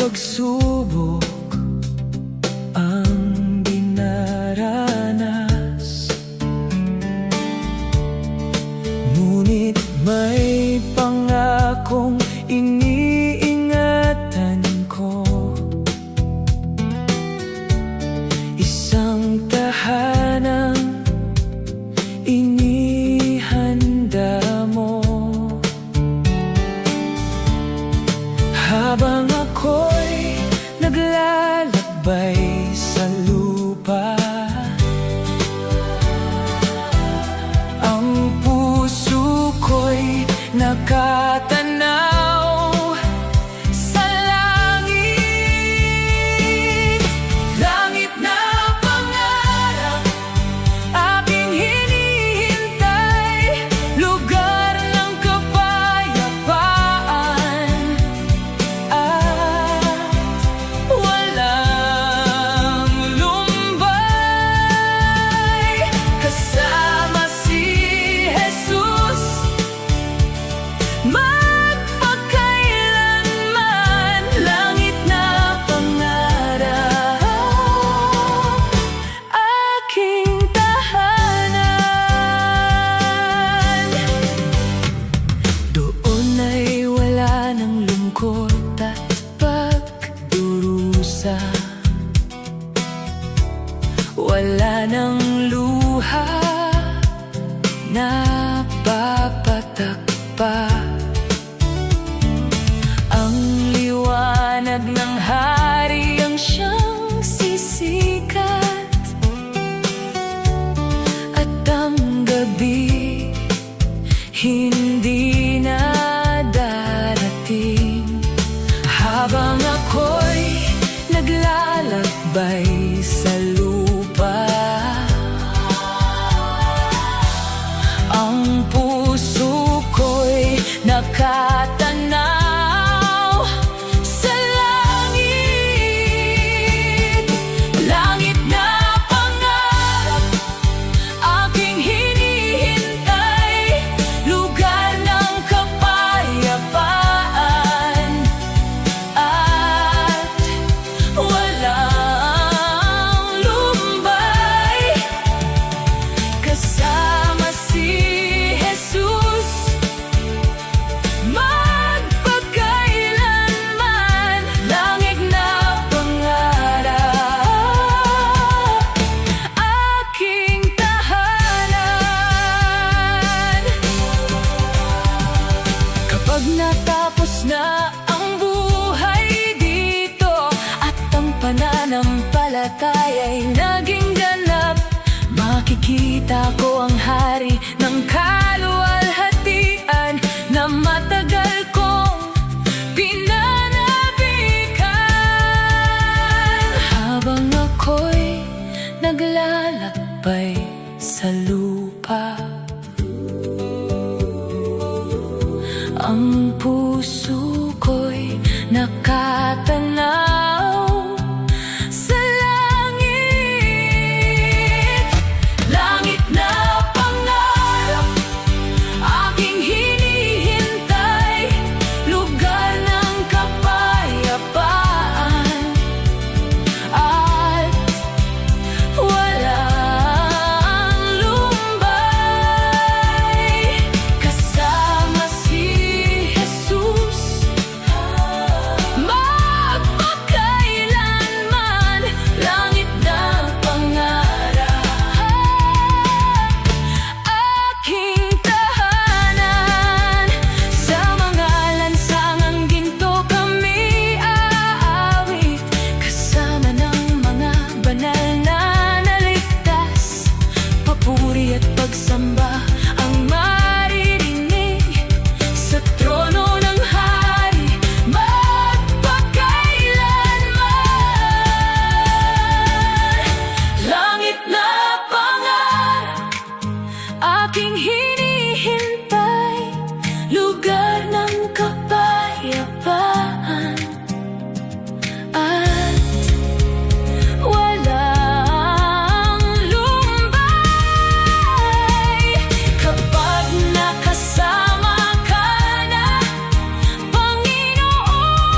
pagsubok ang dinaranas, ngunit may pangakong iniingatan ko, isang tahanang inihanda mo. Habang ako'y naglalakbay sa lupa, ang puso ko'y nakatanaw sa langit. Langit na pangarap aking hinihintay, lugar ng kapayapaan at walang lumbay. Kasama si Jesus, magpakailanman. Langit na pangarap, aking tahanan. Doon ay wala ng lungkot at pagdurusa, wala ng luha na papatakpa. Ang liwanag ng hari ang siyang sisikat, at ang gabi hindi na darating. Habang ako'y naglalakbay sa lupa, ang puso ko'y nakatanaw sa langit. Langit na pangarap aking hinihintay, lugar ng kapayapaan at walang lumbay. Kasama si Jesus, magpakailanman. Langit na pangarap, aking tahanan. Kapag natapos na ang buhay dito at ang pananampalataya'y naging ganap, makikita ko ang hari ng kaluwalhatian na matagal kong pinanabikan. Habang ako'y naglalakbay sa lupa, ang puso ko'y nakatanaw sa langit. Langit na pangarap aking hinihintay, lugar ng kapayapaan at walang lumbay. Kasama si Jesus, magpakailanman. Langit na pangarap, aking tahanan. Sa mga lansangang ginto kami aawit, kasama ng mga banal na naligtas. Papuri at pagsamba ang maririnig sa trono ng hari, magpakailanman. Langit na pangarap aking hinihintay, lugar ng kapayapaan at walang lumbay. Kapag nakasama ka na, Panginoong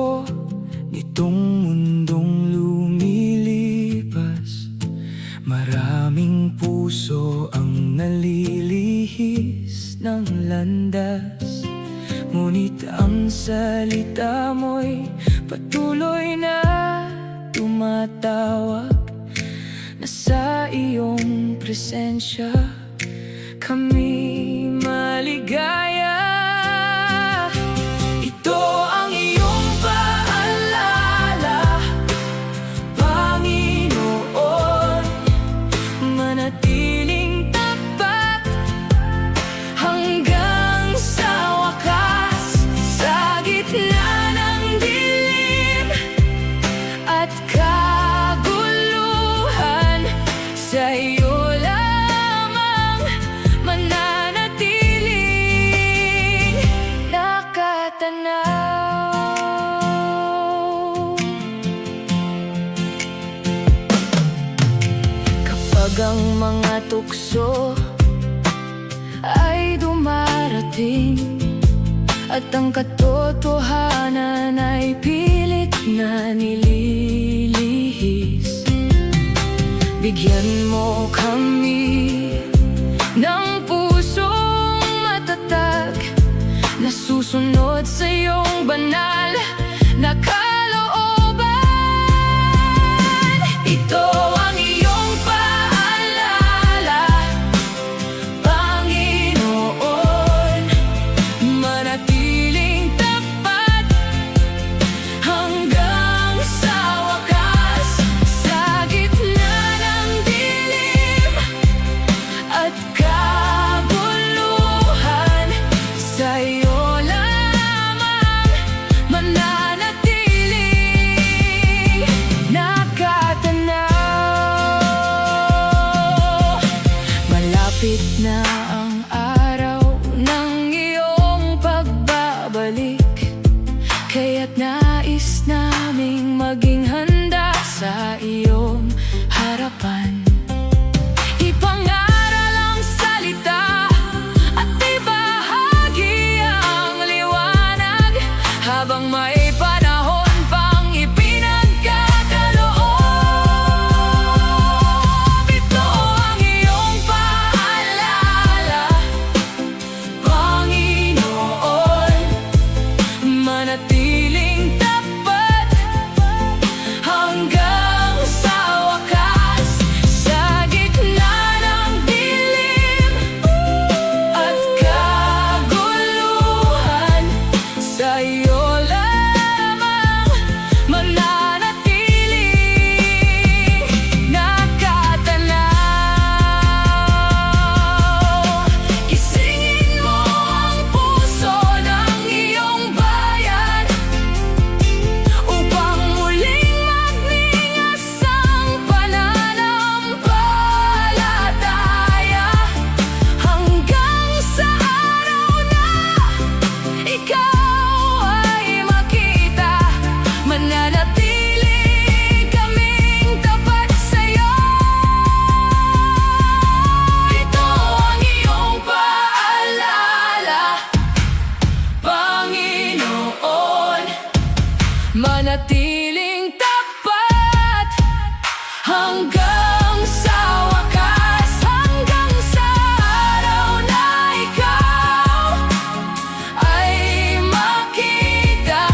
puso nitong mundong lumilipas. Maraming puso ang nalilihis ng landas, ngunit ang salita mo'y patuloy na tumatawag, na sa iyong presensya kami maligaya. Ito ang iyong paalala, Panginoon, manatiling tapat hanggang sa wakas. Sa gitna ng dilim at kaguluhan, sa iyo lamang mananatiling nakatanaw. Kapag ang mga tukso ay dumarating at ang katotohanan ay pilit na nililihis, bigyan mo kami ng pusong matatag na susunod sa iyong banal na kalooban. Ito ang iyong paalala, Panginoon, manatiling tapat hanggang sa wakas. Sa gitna ng dilim at kaguluhan, sa iyo lamang mananatiling nakatanaw. Malapit na ang araw ng iyong pagbabalik, kaya't nais naming maging handa sa iyong harapan. Ipangaral ang salita at ibahagi ang liwanag habang may panahon pang ipinagkakaloob. Ito ang iyong paalala, Panginoon, manatiling tapat hanggang sa wakas. Sa gitna ng dilim at kaguluhan, sa iyo lamang mananatiling nakatanaw. Gisingin mo ang puso ng iyong bayan upang muling magningas ang pananampalataya, hanggang sa araw na ikaw ay makita. Mananatili kaming tapat sa'yo. Ito ang iyong paalala, Panginoon, manatiling tapat hanggang sa wakas. Hanggang sa araw na ikaw ay makita.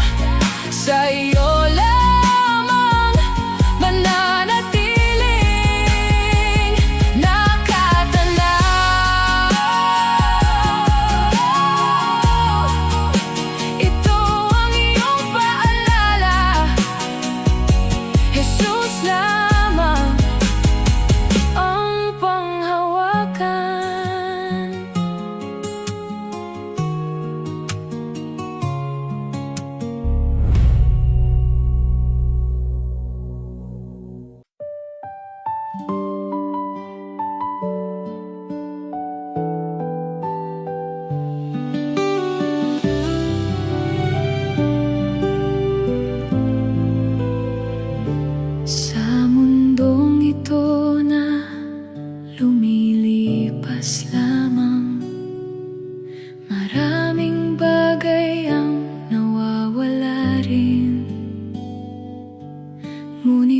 Sa iyo lamang mananatiling nakatanaw. Ito ang iyong paalala, Jesus lamang ang panghawakan.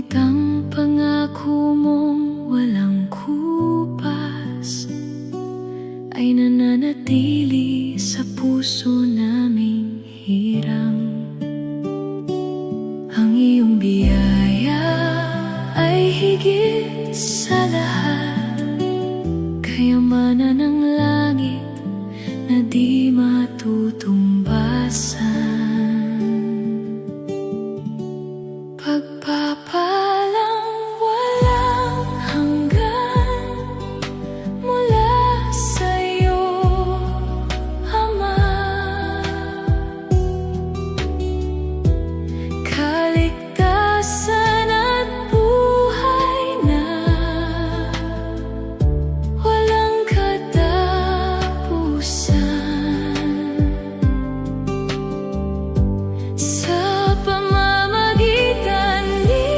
Ngunit ang pangako mong walang kupas ay nananatili sa puso naming hirang. Ang iyong biyaya ay higit sa lahat, kayamanan ng langit na di matutumbasan. Pagpapalang walang hanggan mula sa'yo, Ama. Kaligtasan at buhay na walang katapusan. Sa pamamagitan ni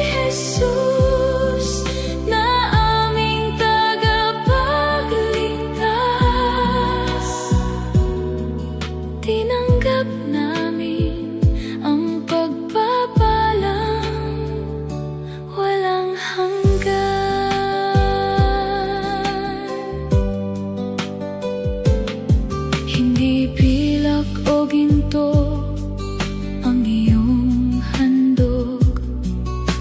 Jesus na aming tagapagligtas, tinanggap namin ang pagpapalang walang hanggan. Hindi pilak o ginto ang iyong handog,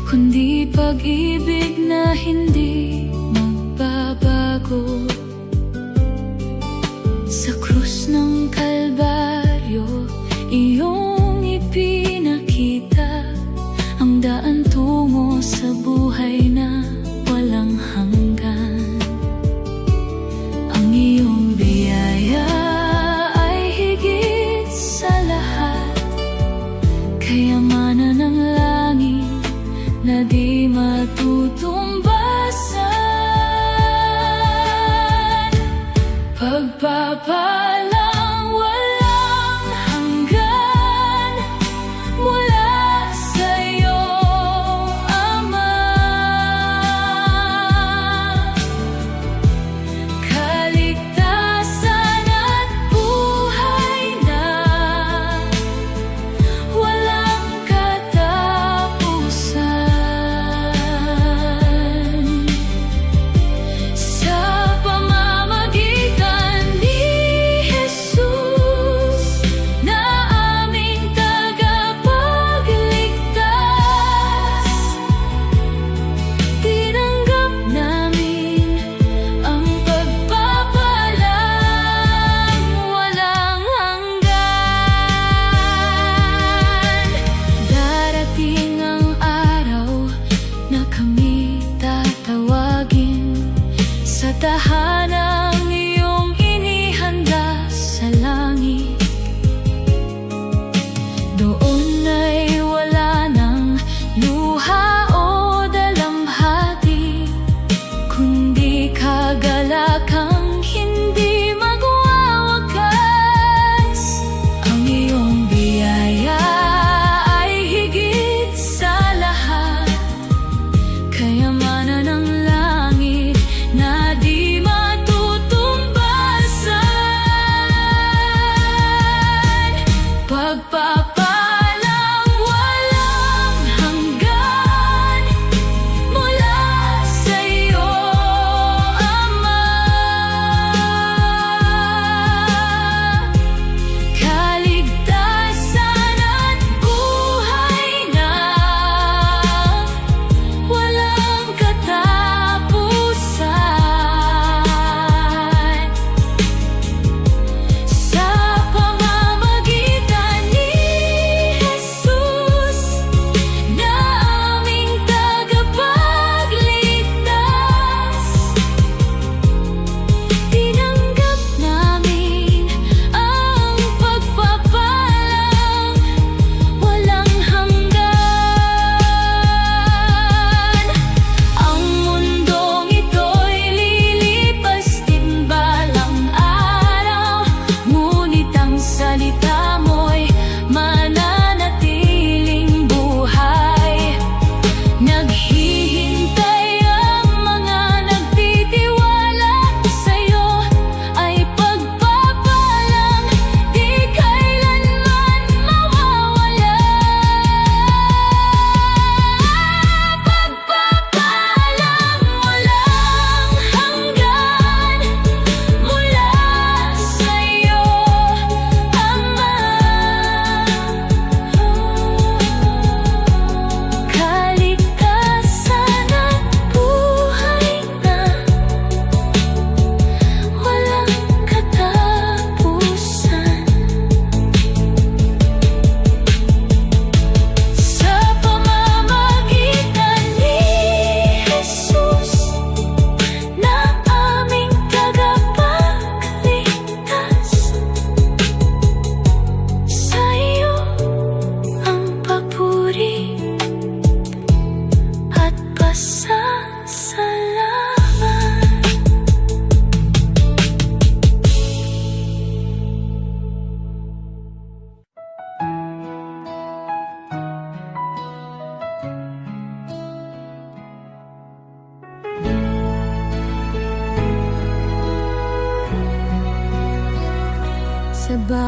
kundi pag-ibig na hindi magbabago. Sa krus ng Kalbaryo, iyong ipinakita ang daan tungo sa buhay na walang hanggan. Ang iyong biyaya ay higit sa lahat, kayamanan ng langit na di matutumbasan. Pagpapalang walang hanggan mula sa'yo, Ama. Kaligtasan at buhay na walang katapusan. Sa pamamagitan ni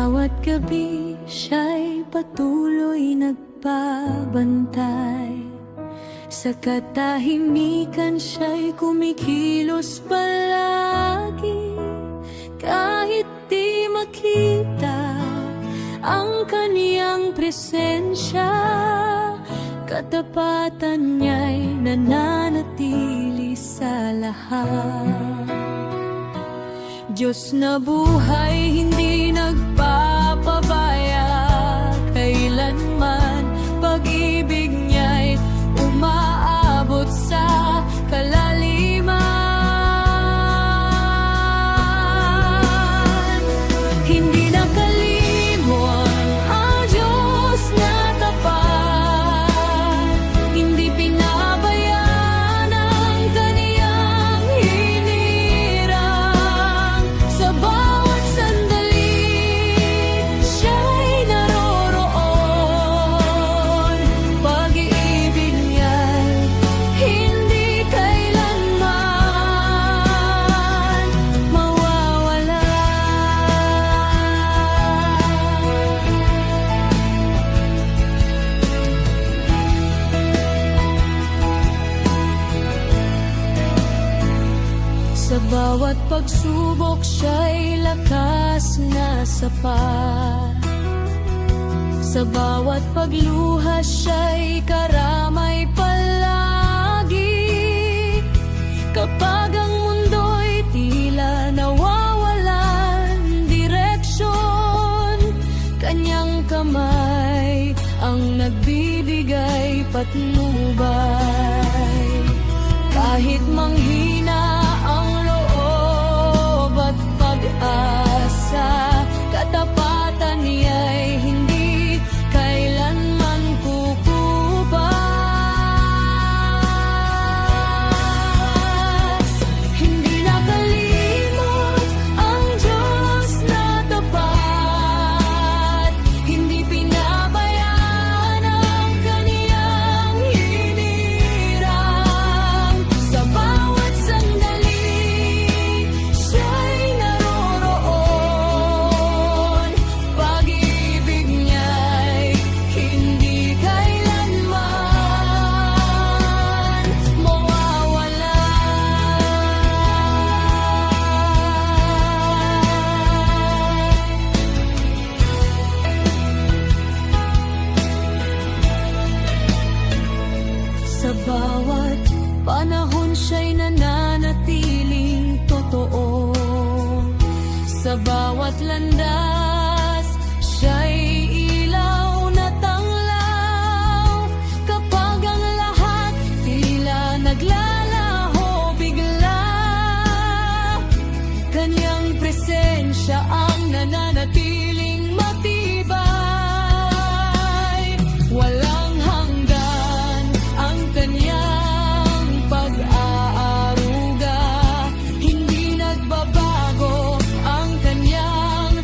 bawat gabi siya'y patuloy nagbabantay. Sa katahimikan siya'y kumikilos palagi. Kahit di makita ang kaniyang presensya, katapatan niya'y nananatili sa lahat. Diyos na buhay, hindi nagpapabaya kailanman. Pag-ibig niya'y umaabot sa kalaliman. Hindi nakalimot ang Diyos na tapat. Hindi pinabayaan ang kaniyang hinirang. Sa bawat sandali, siya'y naroroon. Pag-ibig niya'y hindi kailanman mawawala. Sa bawat pagsubok siya'y lakas na sapat. Sa bawat pagluha siya'y karamay palagi. Kapag ang mundo'y tila nawawalan direksyon, kanyang kamay ang nagbibigay patnubay. Kahit manghina ang loob at pag-asa, katapatan niya'y hindi kailanman kukubas. Hindi nakalimot ang Diyos na tapat. Hindi pinabayaan ang kaniyang hinirang. Sa bawat sandali, siya'y naroroon. Pag-ibig niya'y hindi kailanman mawawala. Sa bawat panahon siya'y nananatiling totoo. Sa bawat landas, siya'y ilaw na tanglaw. Kapag ang lahat tila naglalaho bigla, kanyang presensya ang nananatiling matibay. Walang hanggan ang kanyang pag-aaruga. Hindi nagbabago ang kanyang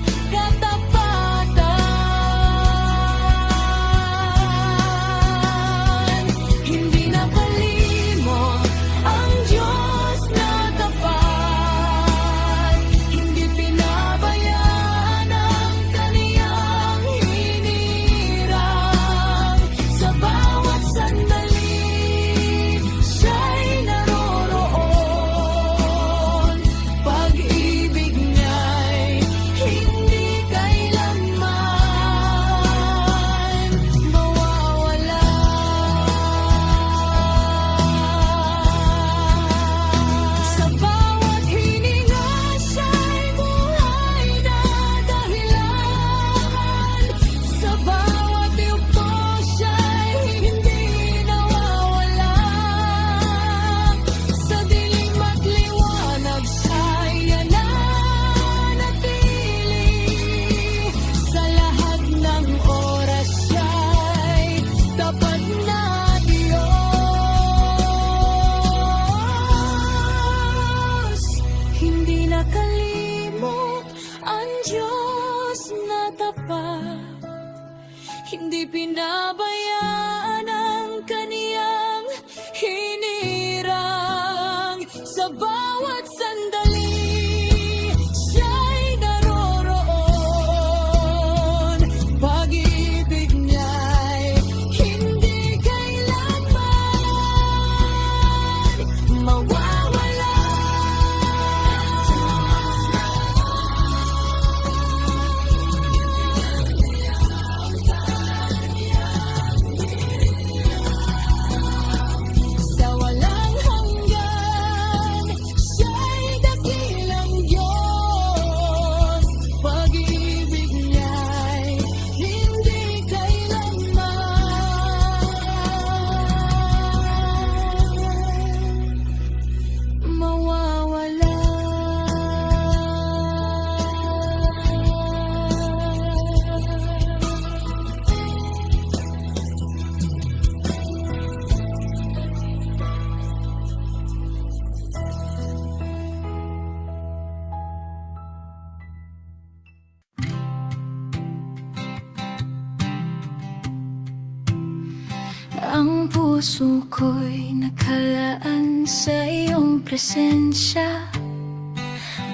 Ang puso ko'y nakalaan sa iyong presensya.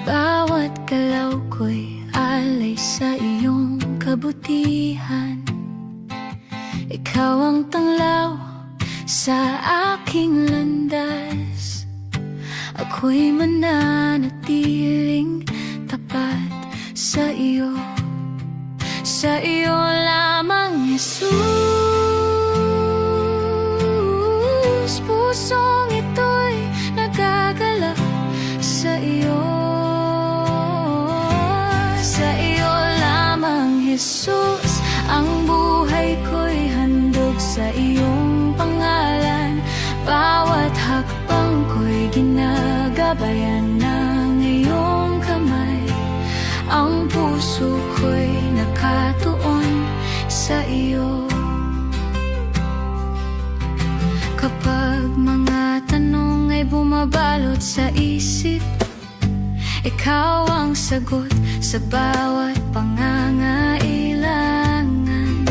Bawat galaw ko'y alay sa iyong kabutihan. Ikaw ang tanglaw sa aking landas. Ako'y mananatiling tapat sa iyo. Sa iyo lamang, Jesus. Pusong ito'y nagagalak sa iyo. Sa iyo lamang, Jesus. Ang buhay ko'y handog sa iyong pangalan. Bawat hakbang ko'y ginagabayan ng iyong kamay. Ang puso ko'y nakatuon sa iyo. Kapag mga tanong ay bumabalot sa isip, ikaw ang sagot sa bawat pangangailangan.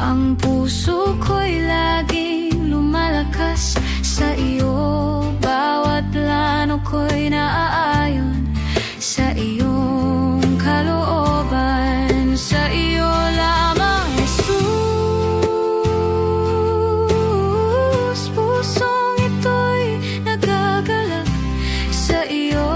Ang puso ko'y laging lumalakas sa iyo. Bawat plano ko'y naaayon sa iyong kalooban. Sa iyo lamang, Jesus. Pusong ito'y nagagalak sa iyo.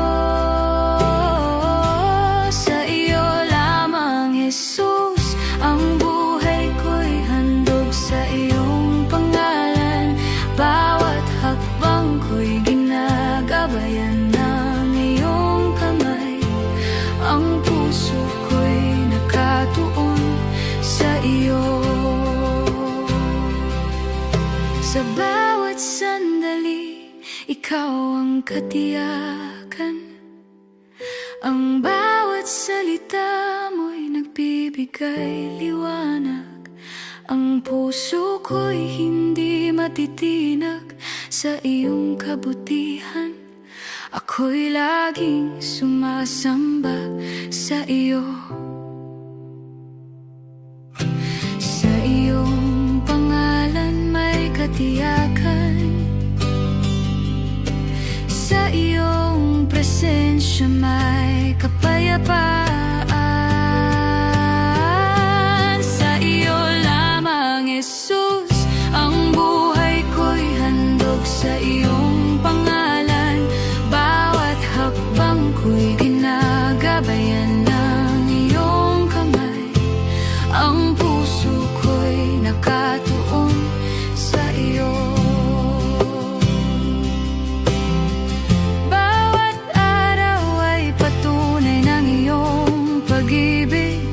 Sa iyo lamang, Jesus. Ang buhay ko'y handog sa iyong pangalan. Bawat hakbang ko'y ginagabayan ng iyong kamay. Ang puso ko'y nakatuon sa iyo. Sa bawat sandali, ikaw ang katiyakan. Ang bawat salita mo'y nagbibigay liwanag. Ang puso ko'y hindi matitinag sa iyong kabutihan. Ako'y laging sumasamba sa iyo. Sa iyong pangalan may katiyakan. Sa iyong presensya may kapayapaan. Sa iyo lamang, Jesus. Ang buhay ko'y handog sa iyong pangalan. Bawat hakbang ko'y ginagabayan ng iyong kamay. Ang puso ko'y nakatuon sa iyo. Bawat araw ay patunay ng iyong pag-ibig.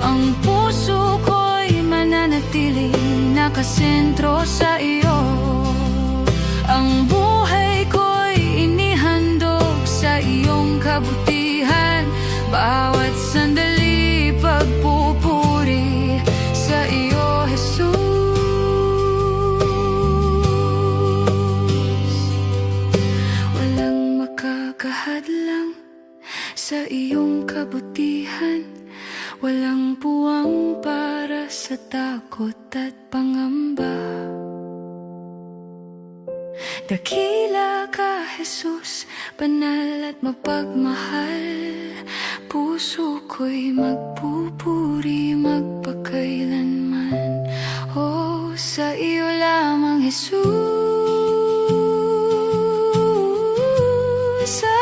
Ang puso ko'y mananatiling nakasentro sa iyo. Ang buhay ko'y inihandog sa iyong kabutihan. Bawat sandali pagpupuri sa iyo, Jesus. Walang makakahadlang sa iyong kabutihan. Walang puwang para sa takot at pangamba. Dakila ka, Jesus, banal at mapagmahal. Puso ko'y magpupuri magpakailanman. Oh, sa iyo lamang, Jesus.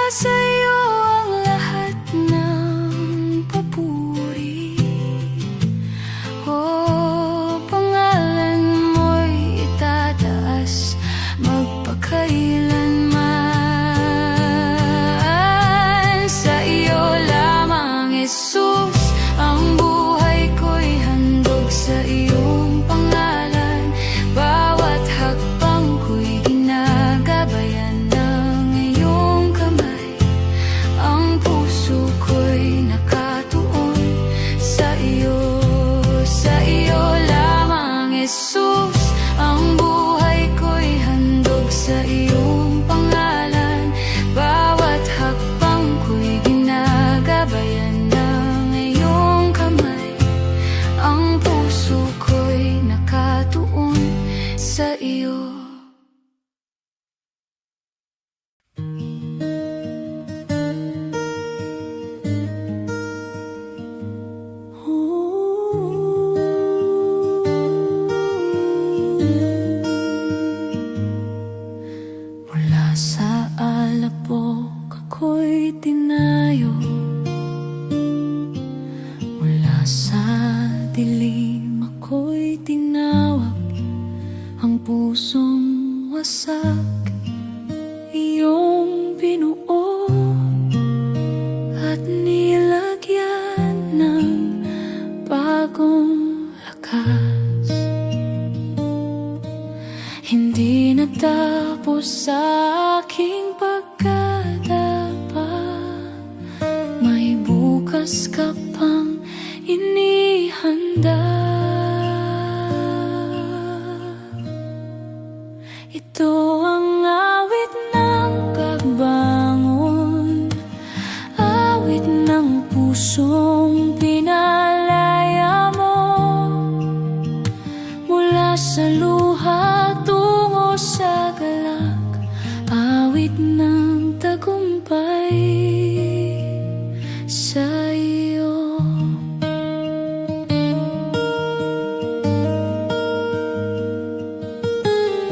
Sa iyo ang lahat ng papuri. Oh, pangalan mo'y itataas magpakailanman. Sa iyo lamang, Jesus. Ang buhay ko'y handog sa iyong pangalan. Bawat hakbang sa iyo. Mula sa alapok ako'y tinayo, mula sa dilim ako'y tinawag, ang pusong wasak iyong binuo at nilagyan ng bagong lakas. Hindi natapos sa aking pagkadapa, may bukas ka pang inihanda. Ito ang awit ng pagbangon, awit ng pusong pinalaya mo, mula sa luha tungo sa galak, awit ng tagumpay sa iyo.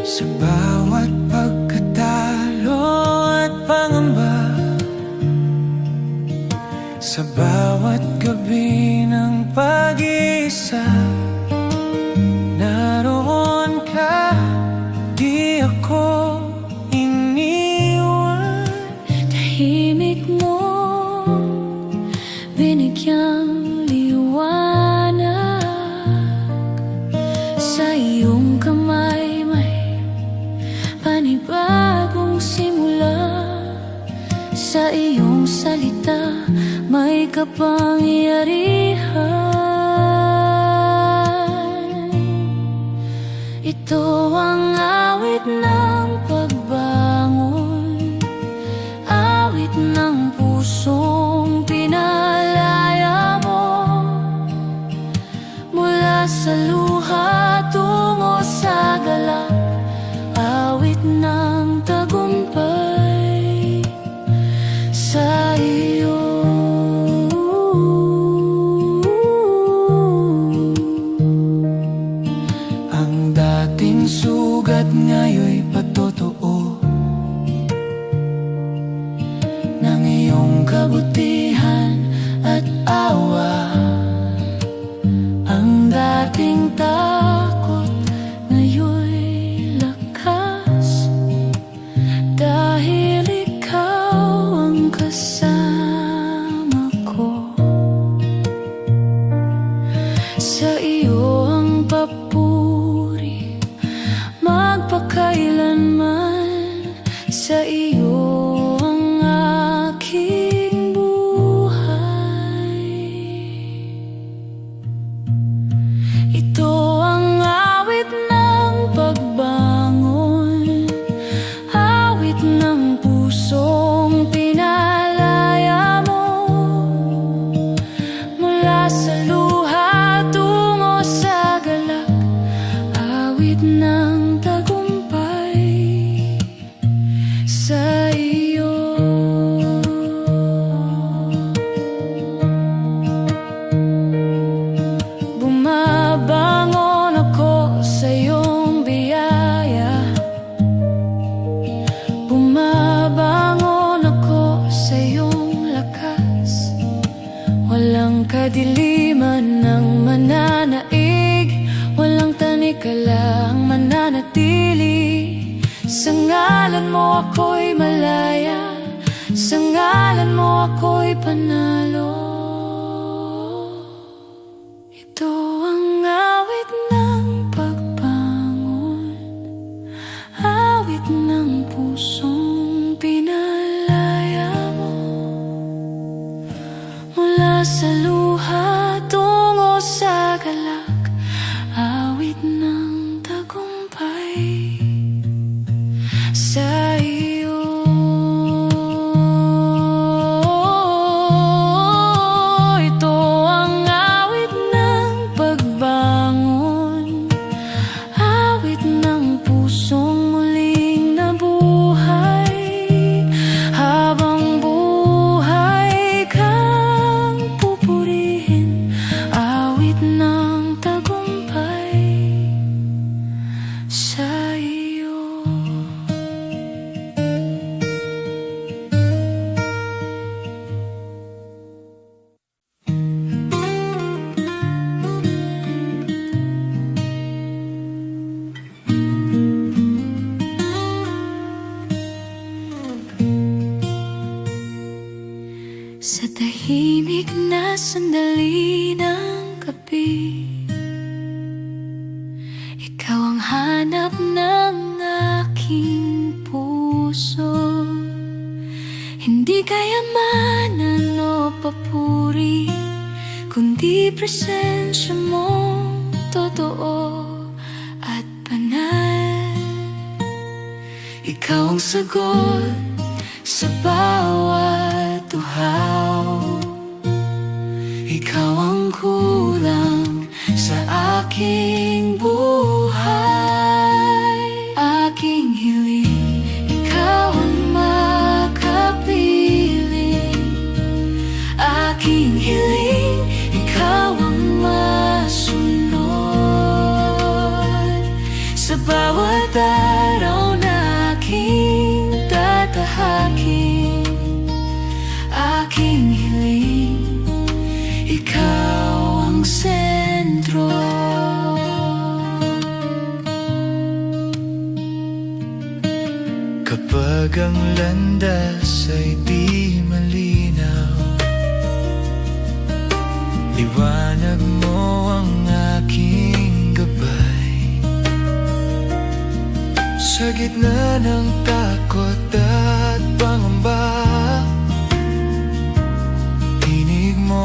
Sa bawat pagkatalo at pangamba, sa bawat gabi ng pag-iisa, naroon ka, di ako iniwan. Tahimik mo, binigyang liwanag, sa iyong kamay may panibagong simula, sa iyong salita may kapangyarihan. Ito ang awit ng pagbangon, awit ng pusong pinalaya mo, mula sa luha tungo sa galak, awit ng tagumpay sa iyo. Ang dating sugat ngayon'y patotoo ng iyong kabutihan at awa. Ang dating takot ngayon'y lakas, dahil ikaw ang kasama ko. Sa iyo ang papuri magpakailanman, sa iyo ang aking buhay. Ito ang awit ng pagbangon, awit ng pusong pinalaya mo, mula sa luha tungo sa galak, awit ng tagumpay sa iyo. Bumabangon ako sa iyong biyaya, bumabangon ako sa iyong lakas. Walang kadiliman ng mananaig, walang tanikala ang mananatili. Sa ngalan mo ako'y malaya, sa ngalan mo ako'y panalo. Ito ang awit ng pagbangon, awit ng pusong pinalaya mo, mula sa luha tungo sa galak, awit ng tagumpay sa iyo. tahimik na sandali ng gabi. Ikaw ang hanap ng aking puso, hindi kayamanan o papuri, kundi presensya mo totoo at banal. Ikaw ang sagot sa bawat uhaw, ikaw ang kulang sa aking buhay. Aking hiling, ikaw ang makapiling. Aking hiling, ikaw ang masunod. Sa bawat araw na aking tatahakin, aking hiling, ikaw ang sentro. Kapag ang landas ay di malinaw, liwanag mo ang aking gabay. Sa gitna ng takot at pangamba, tinig mo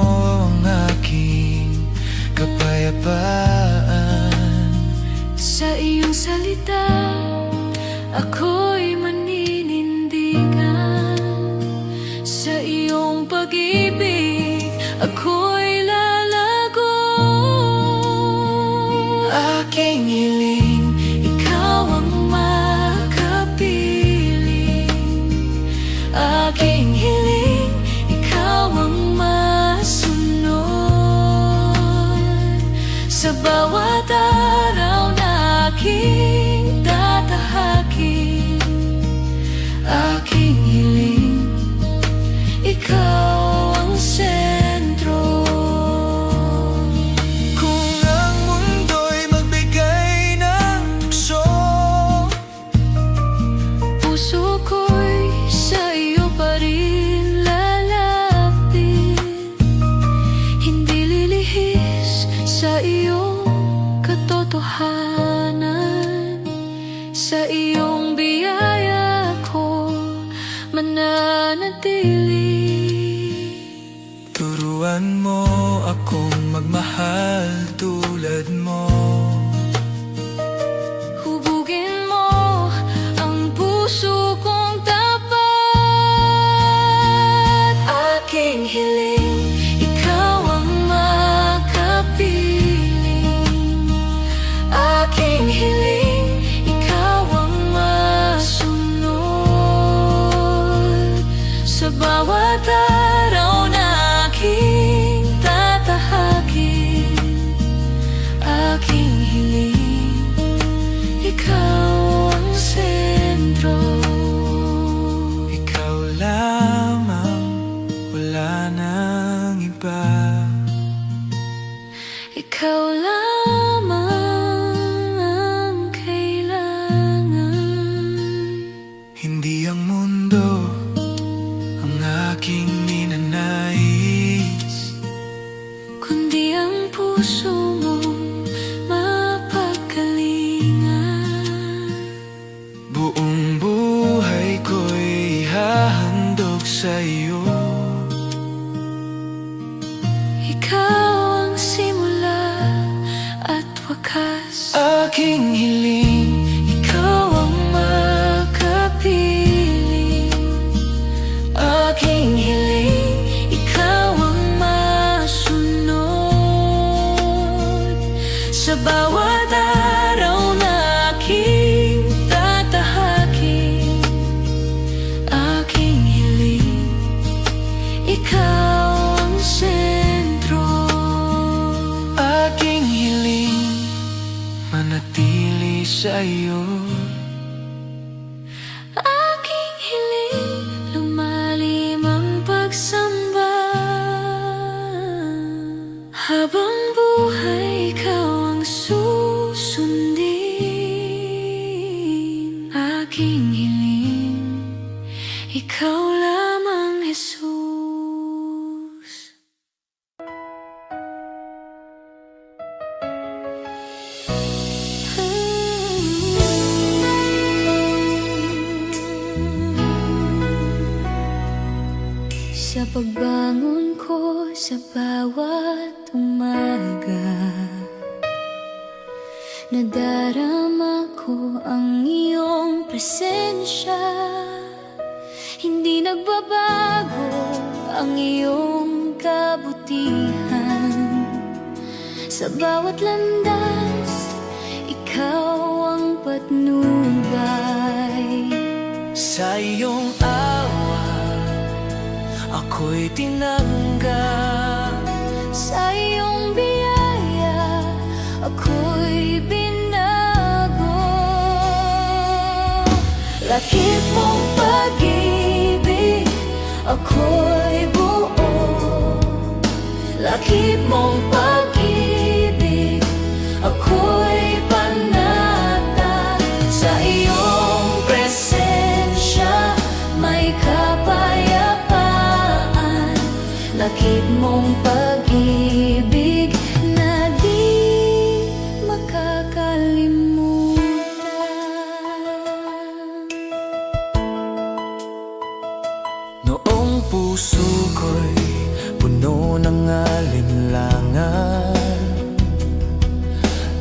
ang aking kapayapaan. Sa iyong salita, ako'y maninindigan. Sa iyong pag-ibig, ako'y lalago. Aking hiling, Ikaw ang makapiling. Aking hiling, ikaw ang masunod. Sa bawat araw na aking tatahakin, aking hiling, ikaw ang sentro. kung ang mundo'y magbigay ng tukso, Puso ko'y sa iyo pa rin lalapit, hindi lilihis sa iyong katotohanan. Sa iyong biyaya ko mananatili. turuan mo akong magmahal tulad mo. Hubugin mo ang puso kong tapat. Aking hiling, ikaw ang makapiling. Aking hiling, ikaw ang masunod. Sa bawat araw na aking tatahakin, aking hiling, ikaw ang sentro. Ikaw lamang, wala nang iba. Ikaw lamang ang kailangan. Hindi ang mundo ang aking ninanais, Kundi ang puso mong mapagkalingan. buong buhay ko'y hahandog sa iyo. Ikaw ang simula at wakas. Aking hiling, Ikaw ang makapiling. Aking hiling, ikaw ang masunod. Sa bawat araw na aking tatahakin, aking hiling, ikaw ang sentro. aking hiling, manatili sa iyo. Aking hiling, lumalim ang pagsamba. Habang buhay, ikaw ang susundin. Aking hiling, ikaw lamang, Jesus. pagbangon ko sa bawat umaga, nadarama ko ang iyong presensya. Hindi nagbabago ang iyong kabutihan. Sa bawat landas, ikaw ang patnubay. Sa iyong awa, ako'y tinanggap. Sa iyong biyaya, ako'y binago. Lakip mong pag-ibig, ako'y buo. Lakip mong pag-ibig, ako'y panatag. Sa iyong presensya, may kapayapaan. Lakip mong pag-ibig na di makakalimutan. Noong puso ko'y puno ng alinlangan,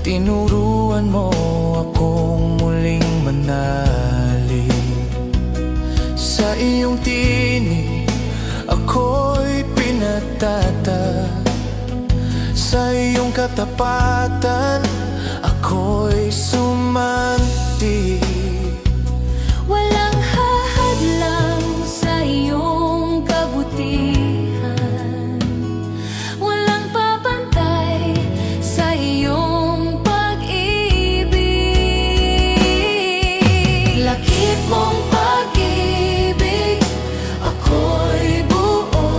tinuruan mo akong muling manalig. Sa iyong tinig, ako'y pinatatag. Sa iyong katapatan, ako'y sumanti. Walang hahadlang sa iyong kabutihan. Walang papantay sa iyong pag-ibig. Lakip mong pag-ibig, ako'y buo.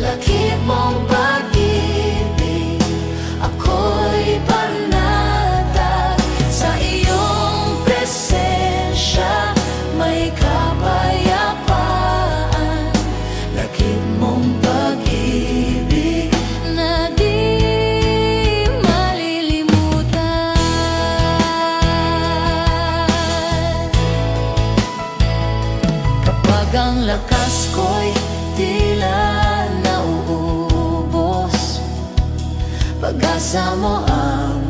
Lakip mong pag-ibig, ako'y panatag. Sa iyong presensya, may kapayapaan. Lakip mong pag-ibig na di malilimutan. Kapag ang lakas ko'y tila nauubos, pag-asa mo ang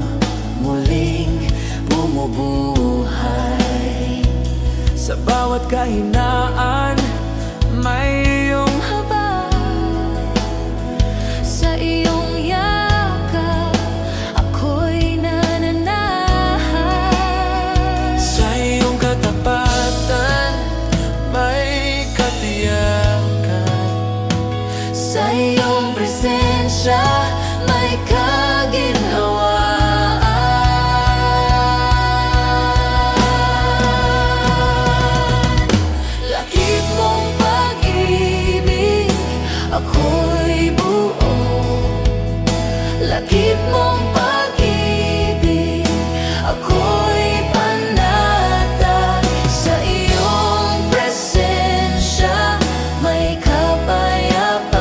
muling bumubuhay. Sa bawat kahinaan, may iyong Habang sa iyong yakap, ako'y nananahan. Sa iyong katapatan, may katiyakan. Sa iyong presensya, may kaginhawaan. Lakip mong pag-ibig, ako'y buo. Lakip mong pag-ibig, ako'y panatag. Sa iyong presensya, may kapayapaan.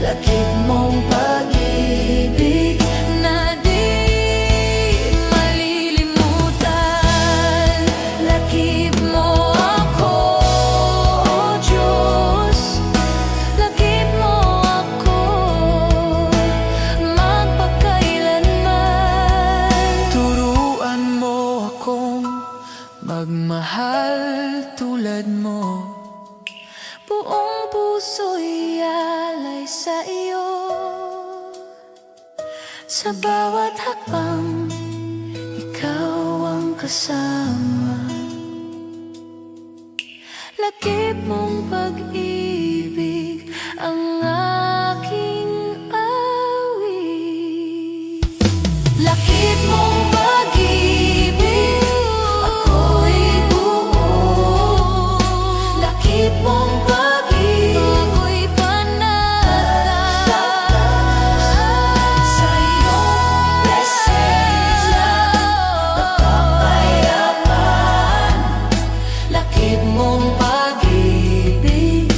Lakip mong pag-ibig na di malilimutan. Lakip mo ako, O Diyos. Lakip mo ako magpakailanman. Turuan mo akong magmahal tulad mo. Buong puso'y alay sa iyo. Sa bawat hakbang, ikaw ang kasama. Lakip mong pag-ibig ang aking awit. Lakip mong pag-ibig, ako'y buo. Lakip mong pag-ibig, ako'y panatag. Sa iyong presensya, kapayapaan. Lakip mong pag-ibig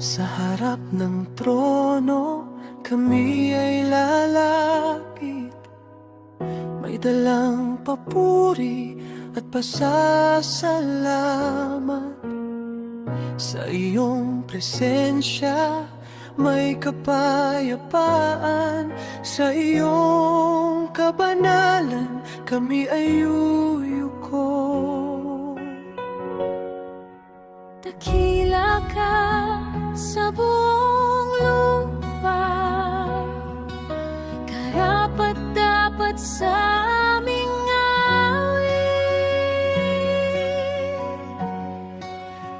Sa harap ng trono, kami ay lalapit. May dalang papuri at pasasalamat. Sa iyong presensya, may kapayapaan. Sa iyong kabanalan, kami ay yuyuko. Dakila ka sa buong lupa, karapat-dapat sa aming awit.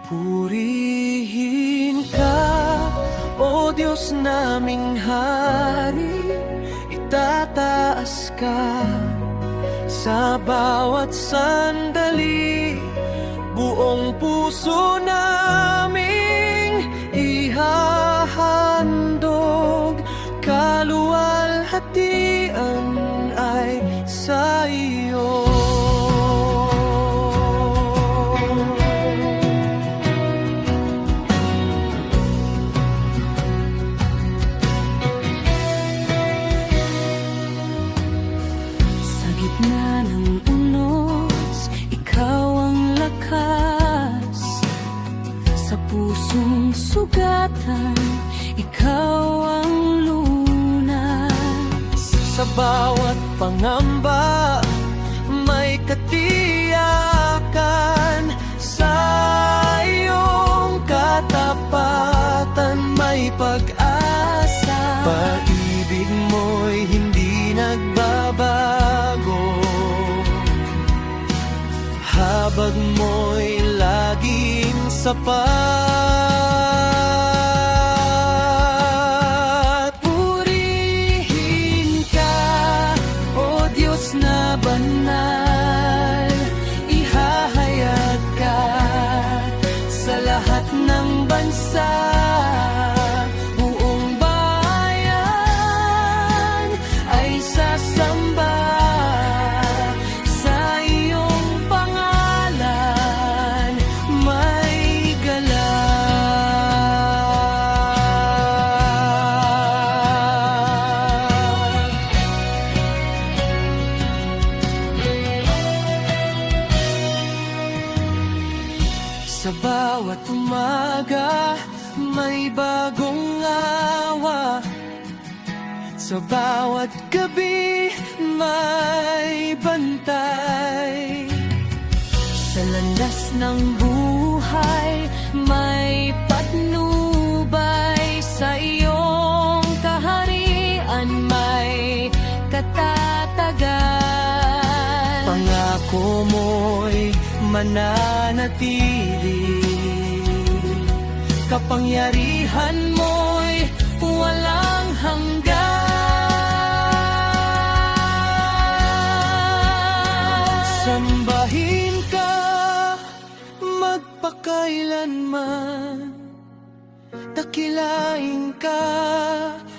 Purihin ka, O Diyos naming Hari, itataas ka sa bawat sandali. Buong puso naming ihahandog, kaluwalhatian ay sa iyo. Sa gitna ng unos, ikaw ang lakas. Sa pusong sugatan, ikaw ang lunas. Sa bawat pangamba, may katiyakan. Sa iyong katapatan, may pag-asa. Pag-ibig mo'y hindi nagbabago, habag mo'y laging sapat. Purihin ka, O Diyos na banal, ihahayag ka sa lahat ng bansa. Buong bayan ay sasamba sa iyong pangalan, may galak. Sa bawat umaga, may bagong awa. Sa bawat gabi, may bantay. Sa landas ng buhay, may patnubay. Sa iyong kaharian, may katatagan. Pangako mo'y mananatili, kapangyarihan mo'y walang hanggan. Sambahin ka magpakailanman, dakilain ka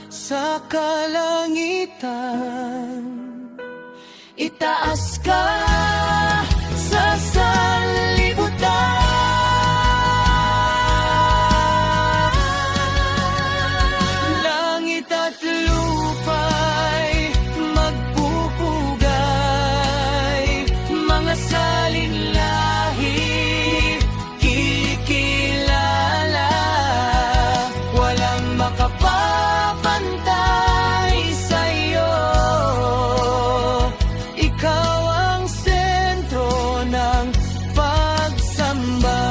sa kalangitan. Itaas ka sa sanlibutan. Langit at lupa'y magpupugay, mga salin lahi kikilala. Walang makapapantay sa iyo, ikaw ang sentro ng pagsamba.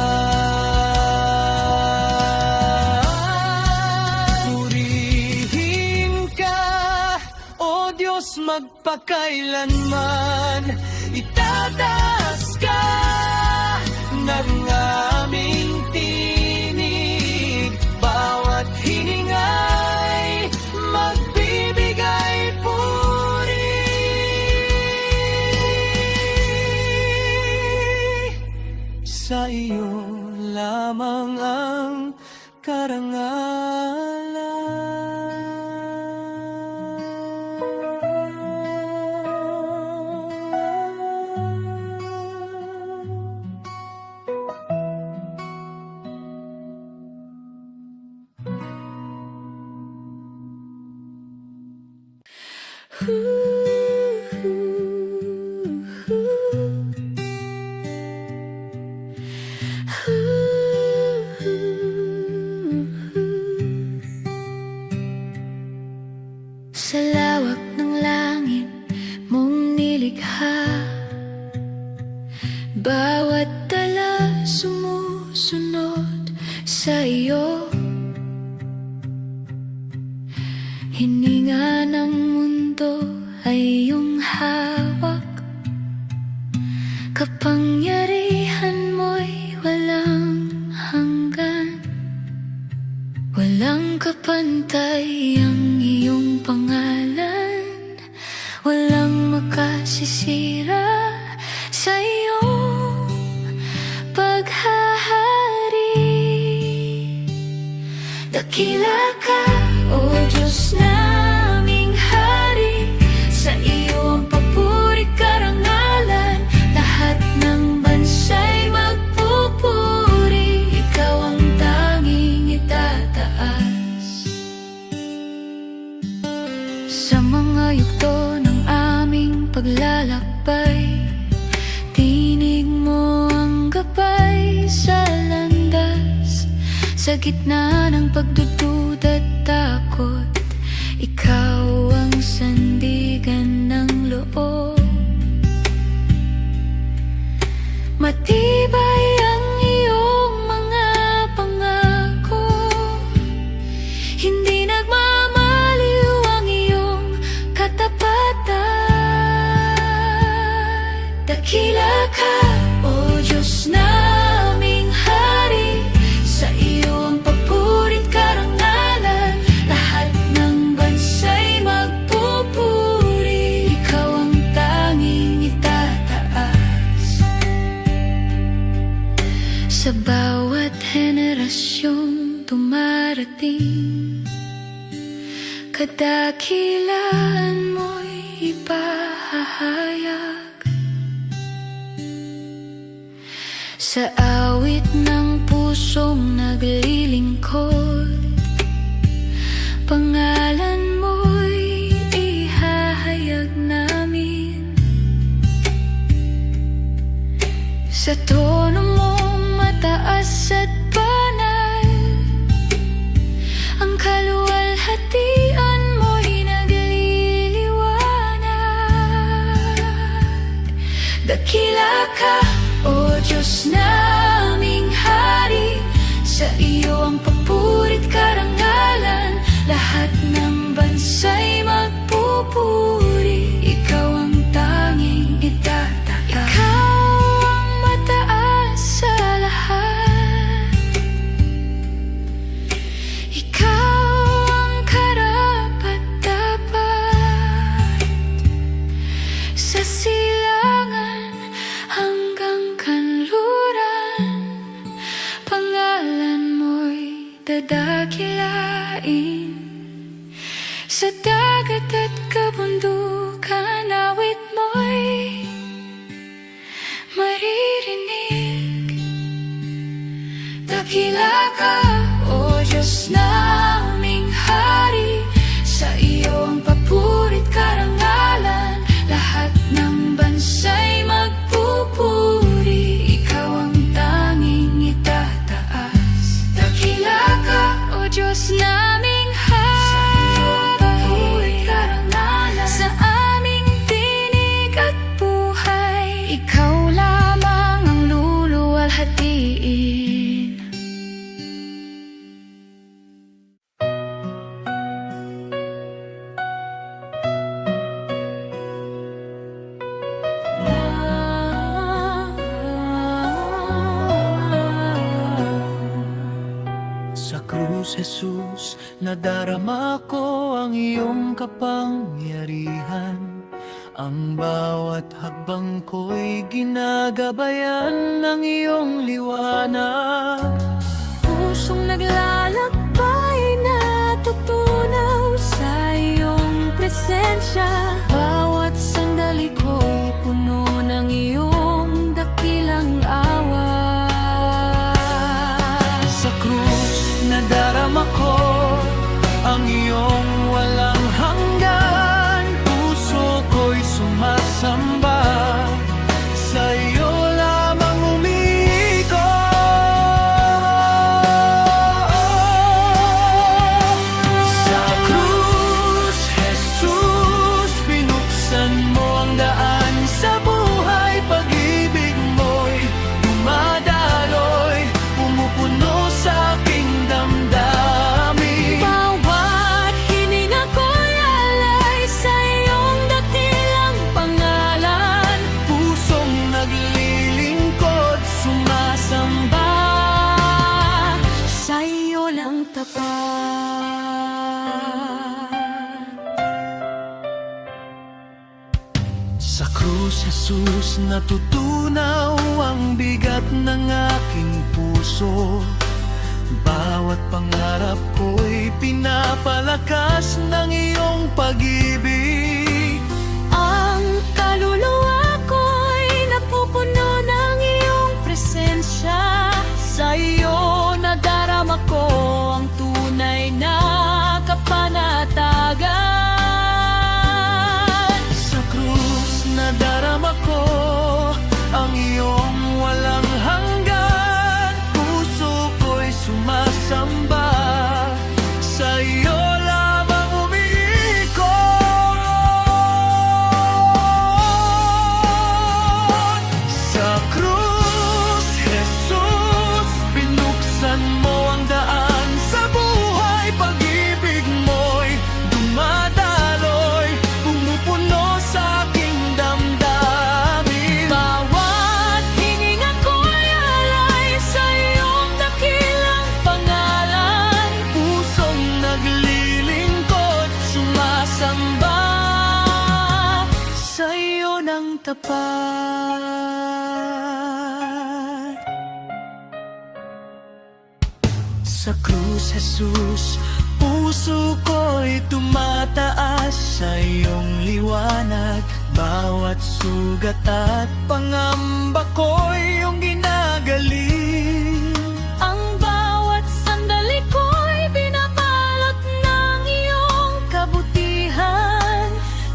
Purihin ka, O Diyos magpakailanman, itataas ka ng aming tinig. Bawat hiningay magbibigay puri. Sa iyo lamang ang karangalan. Sa lawak ng langit mong nilikha, bawat tala sumusunod sa iyo. Hininga ng mundo ay iyong hawak, kapangyarihan mo'y walang hanggan. Walang kapantay ang iyong pangalan, walang makasisira sa iyong paghahari. Dakila ka, O Diyos naming Hari, sa iyo ang papuri karangalan, lahat ng bansa'y magpupuri, ikaw ang tanging itataas. Sa mga yugto ng aming paglalakbay, tinig mo ang gabay sa landas. Sa gitna ng pagdududa at takot, ikaw ang sandigan ng loob. Matibay ang iyong mga pangako, hindi nagmamaliw ang iyong katapatan. Dakila ka, O Diyos naming Hari, sa iyo ang papuri't karangalan, lahat ng bansa'y magpupuri, ikaw ang tanging itataas. Sa bawat henerasyon dumarating, kadakilaan mo'y ipahahayag. Sa awit ng pusong naglilingkod, pangalan mo'y ihahayag namin. Sa tono mong mataas at banal, ang kaluwalhatian mo'y nagliliwanag. Dakila ka, O Diyos naming Hari, sa iyo ang papuri't karangalan, lahat ng bansa'y magpupuri, ikaw ang tanging itataas. Ikaw ang mataas sa lahat, ikaw ang karapat-dapat. Sa silangan hanggang kanluran, pangalan mo'y dadakilain. Sa dagat at kabundukan, awit mo'y maririnig. Dakila ka, O Diyos naming Hari, sa iyo ang papuri't karangalan, lahat ng bansa'y magpupuri, ikaw ang tanging itataas. Dakila ka, O Diyos naming Hari, sa aming tinig at buhay, ikaw lamang ang luluwalhatiin. Sa krus, Jesus, nadarama ko ang iyong kapangyarihan. Ang bawat hakbang ko'y ginagabayan ng iyong liwanag. Pusong naglalakbay, natutunaw sa iyong presensya. Bawat sandali ko'y puno ng iyong dakilang awa. Sa krus, nadarama ko ang iyong walang hanggan. krus, Jesus, natutunaw ang bigat ng aking puso. Bawat pangarap ko'y pinapalakas ng iyong pag-ibig. Ang kaluluwa ko'y napupuno ng iyong presensya. Sa iyo nadarama ko ang tunay na kapanatagan. Sa krus nadarama ko ang iyong walang hanggan. Puso ko'y sumasamba, sa iyo lamang umiikot. Sa krus, Jesus, binuksan mo ang daan sa buhay. Pag-ibig mo'y dumadaloy, pumupuno sa aking damdamin. Bawat hininga ko'y alay sa iyong dakilang pangalan. Pusong naglilingkod, sumasamba, sa iyo ng tapat. Sa krus, Jesus, puso ko'y tumataas sa iyong liwanag. Bawat sugat at pangamba ko'y iyong ginagaling. Ang bawat sandali ko'y binabalot ng iyong kabutihan.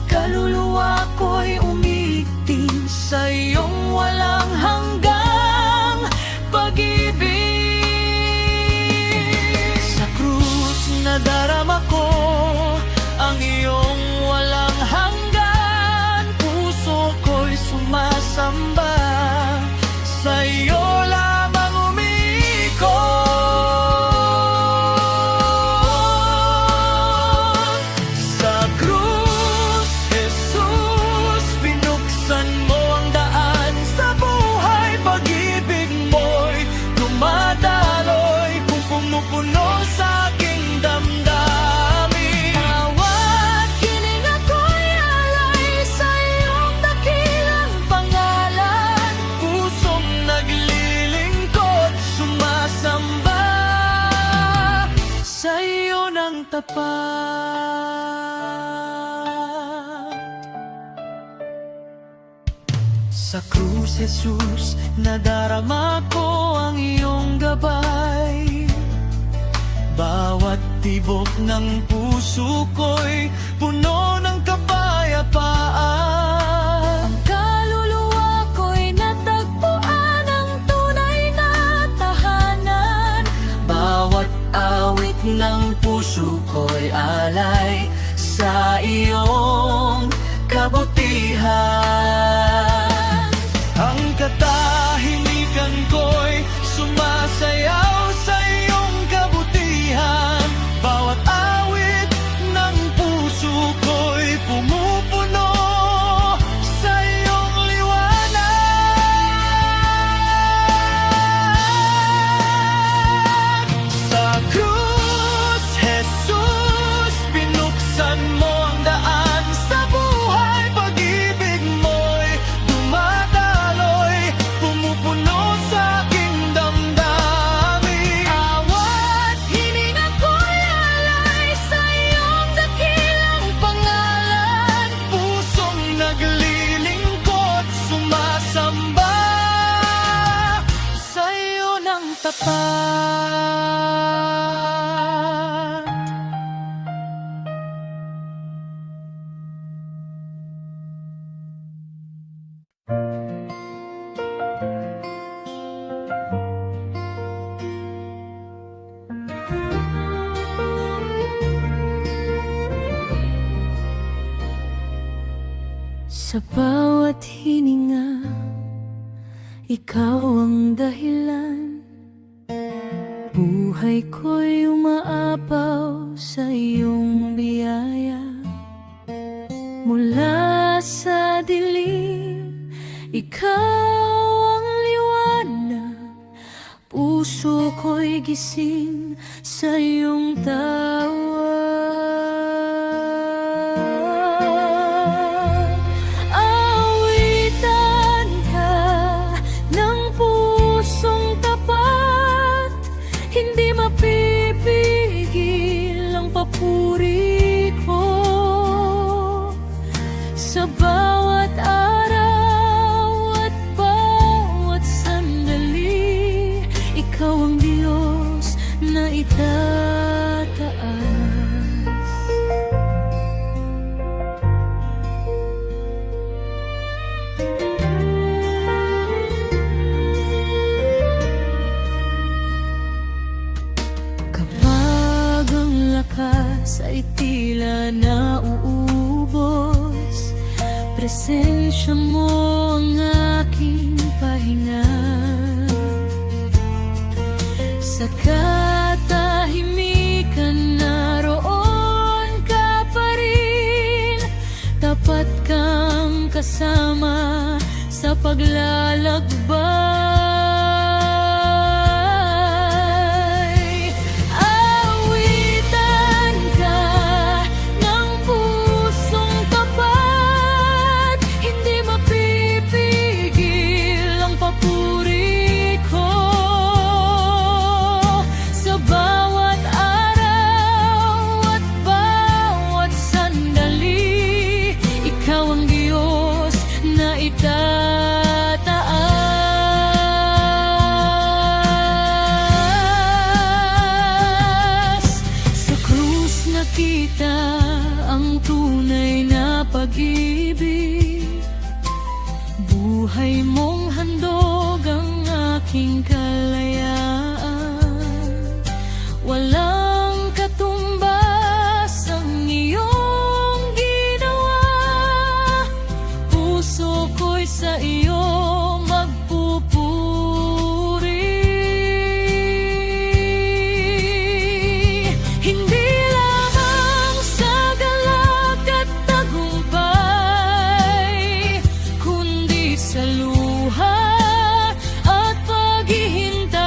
Kaluluwa ko'y umiigting Sa iyong walang hanggang pag-ibig. Sa krus nadarama ko ang iyong walang hanggan. Puso ko'y sumasamba, sa iyo lamang umiikot. Sa krus, Jesus, binuksan mo ang daan sa buhay. Pag-ibig mo'y dumadaloy, kung pumupuno sa aking damdamin. bawat hininga ko'y alay sa iyong dakilang pangalan. Pusong naglilingkod, sumasamba, sa iyo ng tapat. Sa krus, Jesus, nadarama ko ang iyong gabay. Bawat tibok ng puso ko'y puno ng kapayapaan. Ang kaluluwa ko'y natagpuan ang tunay na tahanan. Bawat awit ng puso ko'y alay sa iyong kabutihan. Ang katahimikan ko'y sumasayaw sa iyong kabutihan. Bawat awit ng puso ko'y pumupuno sa iyong liwanag. Sa krus, Jesus, binuksan mo ang daan sa buhay. Pag-ibig mo'y dumadaloy, pumupuno sa aking damdamin. Bawat hininga ko'y alay sa iyong dakilang pangalan. Pusong naglilingkod, sumasamba, sa iyo ng tapat. Sa bawat hininga, ikaw ang dahilan. Buhay ko'y umaapaw sa iyong biyaya. Mula sa dilim, ikaw ang liwanag. Puso ko'y gising sa iyong tawag. Awit itataas. Kapag ang lakas ay tila nauubos, presensya mo ang aking pahinga. Sa katahimikan naroon ka pa rin, tapat kang kasama sa paglalakbay. Awitan ka ng pusong tapat, hindi mapipigil ang papuri ko. Sa bawat araw at bawat sandali, ikaw ang Diyos na itataas. Sa krus nakita ang tunay na pag-ibig, buhay mong handog ang aking kalayaan. Walang katumbas ang iyong ginawa, puso ko'y sa iyo magpupuri. Hindi lamang sa galak at tagumpay, kundi sa luha at paghihintay.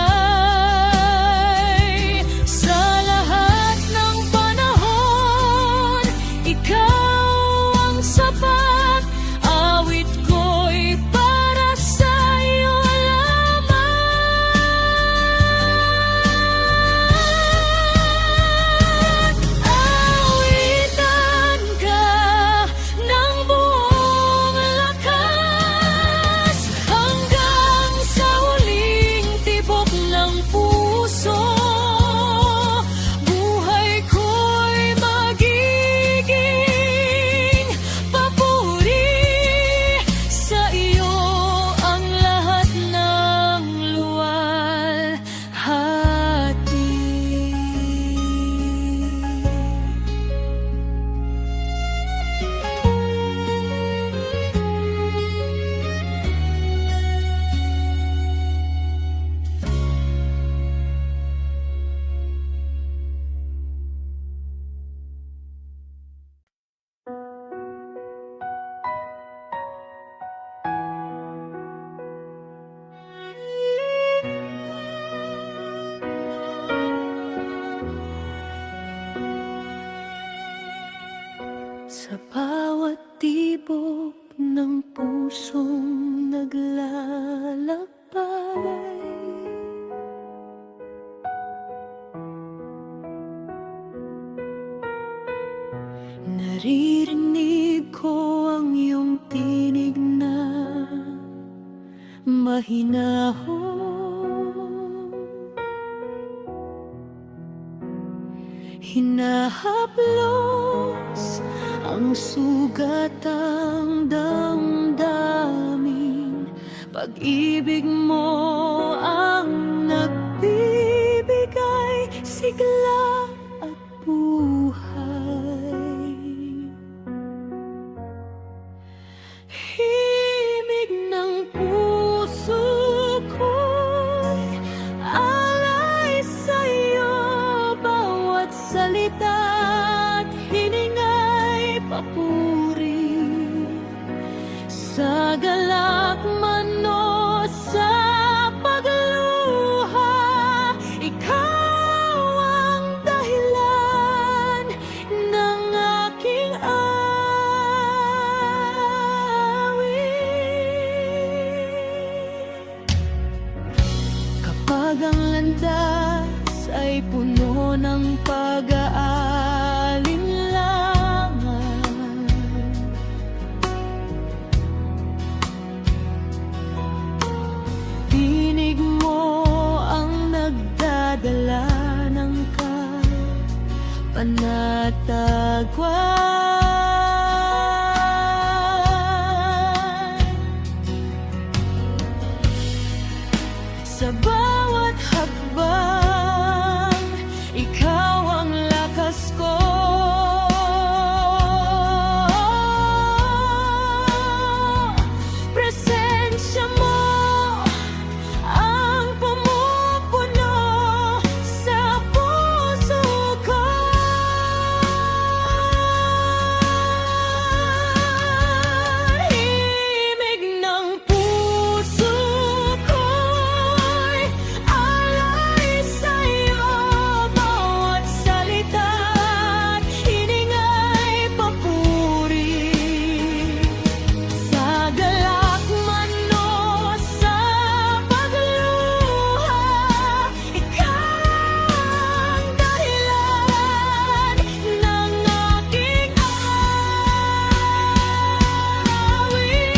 Sa lahat ng panahon, ikaw ang sapat. Awit ko'y para sa iyo lamang. Awitan ka ng buong lakas, hanggang sa huling tibok ng puso. Buhay ko'y magiging papuri. Sa iyo ang lahat ng luwalhati. Sa bawat tibok ng pusong naglalakbay, naririnig ko ang iyong tinig na mahinahon, hinahaplos ang sugatang damdamin. Pag-ibig mo ang nagbibigay sigla at buhay. Himig ng puso ko'y alay sa iyo, bawat salita't hininga'y papuri. Sa galak man o sa pagluha, ikaw ang dahilan ng aking awit. Kapag ang landas ay puno ng pag-aalinlangan, tinig mo ang nagdadala ng panatagwan. Sa bawat hakbang, ikaw ang lakas ko. Presensya mo ang pumupuno sa puso ko. Himig ng puso ko'y alay sa'yo. Bawat salita't hininga'y papuri. Sa galak man o sa pagluha, ikaw ang dahilan ng aking awit.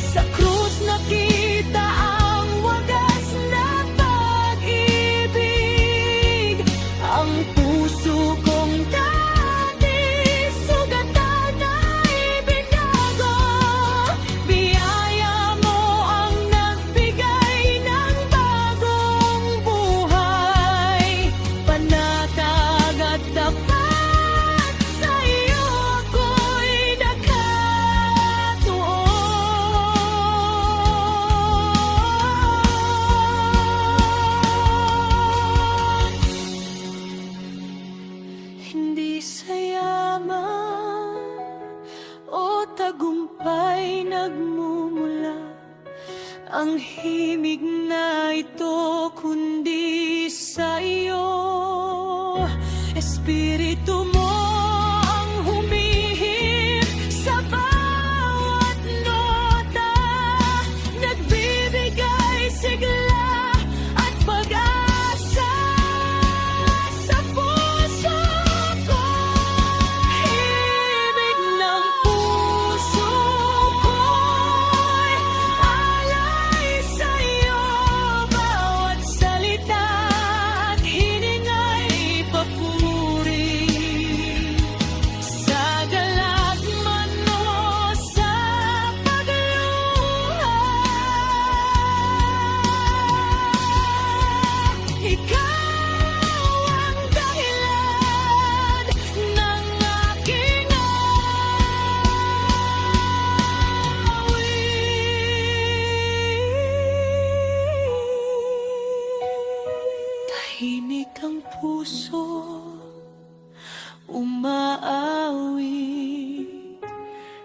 Sa krus nakita ang wagas na pag-ibig. Ang puso kong dati sugatan ay binago. Biyaya mo ang nagbigay ng bagong buhay. Panatag at tapat sa'yo ako'y nakatuon. Hindi sa yaman o tagumpay nagmumula ang himig na ito, kundi sa iyo. Espiritu mo ang humihip sa bawat nota, nagbibigay sigla at pag-asa sa puso ko. Himig ng puso ko'y alay sa'yo. Bawat salita't hininga'y papuri. Sa galak man o sa pagluha, ikaw ang dahilan ng aking awit. Tahimik ang puso, umaawit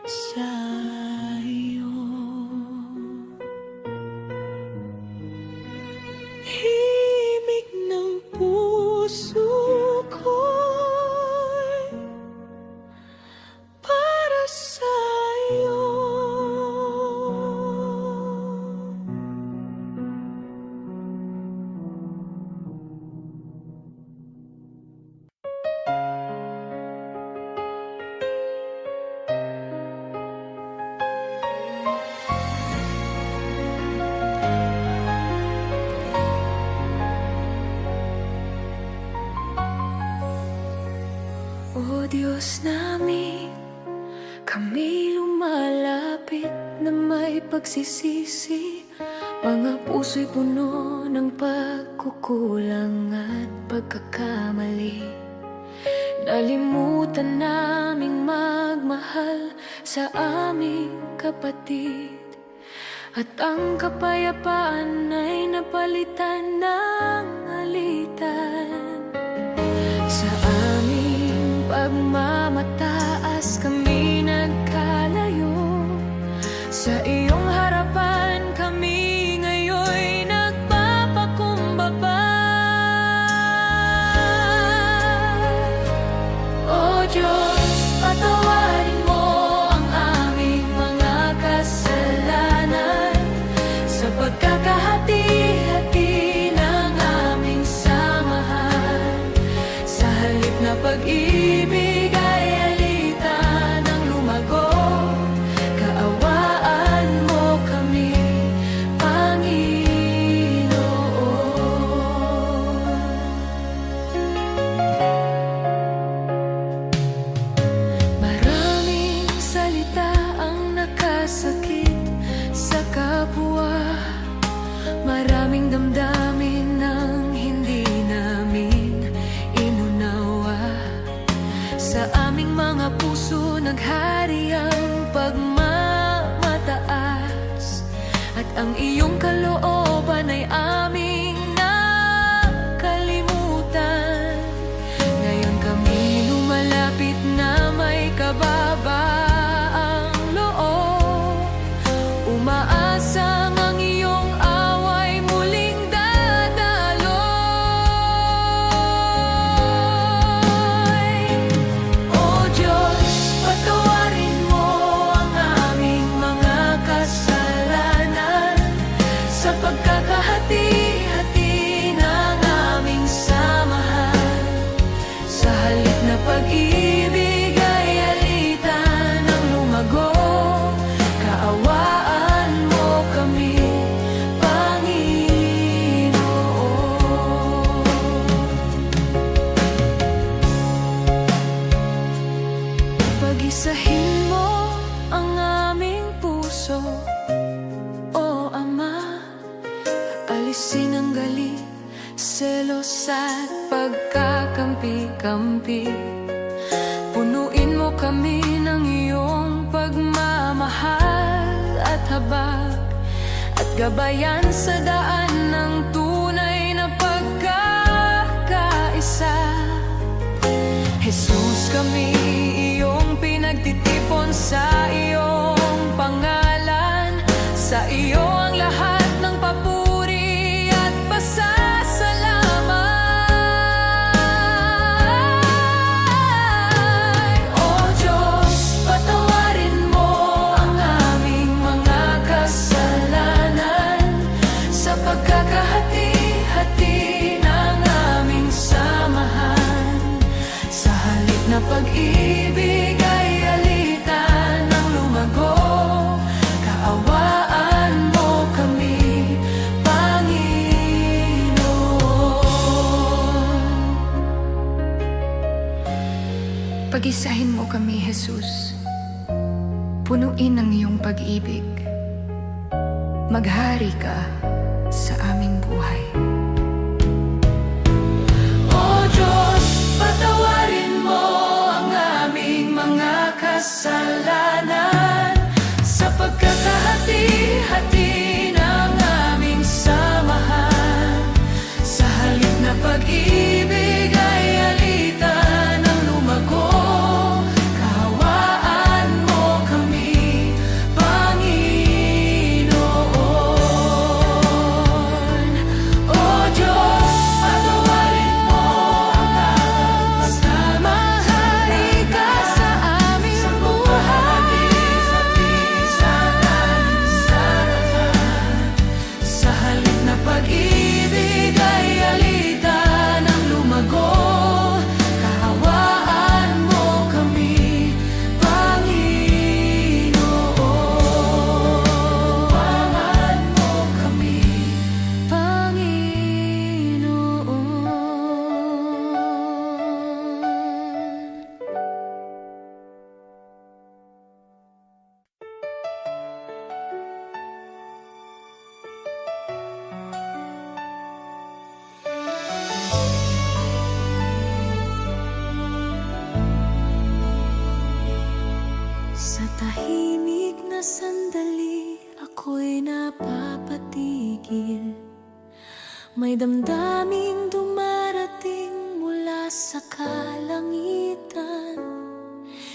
sa'yo. Himig ng puso ko'y para sa'yo. O Diyos namin, kami lumalapit na may pagsisisi. Mga puso'y puno ng pagkukulang at pagkakamali. Nalimutan naming magmahal sa aming kapatid, at ang kapayapaan ay napalitan ng alitan. Sa aming pagmamataas kami nagkalayo. Sa iyong harapan kami ngayon'y nagpapakumbaba. O Diyos, patawarin mo ang aming mga kasalanan sa pagkakahati-hati ng aming samahan. Sa halip na pag-ibig ay alitan ng lumago, kaawaan mo kami, Panginoon. iyong kalooban ay aming nakalimutan. Ngayon kami lumalapit na may kababaang loob, umaasang ang iyong away muling dadaloy. O Diyos, patawarin mo ang aming mga kasalanan sa pagkakahati-hati ng aming samahan. Sa halip na pag-ibig ay alitan ng lumago, kaawaan mo kami, Panginoon. Pag-isahin mo ang aming puso, O Ama. Alisin ang galit, selos at pagkakampi-kampi. Punuin mo kami ng iyong pagmamahal at habag, at gabayan sa daan ng tunay na pagkakaisa. Jesus, kami iyong pinagtitipon sa iyong pangalan. Sa iyo ang lahat ng papuri at pasasalamat. O Diyos, patawarin mo ang aming mga kasalanan sa pagkakahati-hati ng aming samahan. Sa halip na pag-ibig ay alitan ng lumago, kaawaan mo kami, Panginoon. Pag-isahin mo kami, Jesus. Punuin ng iyong pag-ibig. Maghari ka sa aming buhay. O Diyos, patawarin mo ang aming mga kasalanan sa pagkakahati-hati ng aming samahan. Sa halip na pag-ibig ay alitan ng lumago, kaawaan mo kami, Panginoon. O Diyos, patawarin mo ang aming mahari ka sa aming buhay. Sa halip na pag-ibig ay alitan ng lumago, kahawaan mo kami, Panginoon. Kahawaan mo kami, Panginoon. Sa tahimik na sandali, ako'y napapatigil. May damdaming dumarating mula sa kalangitan.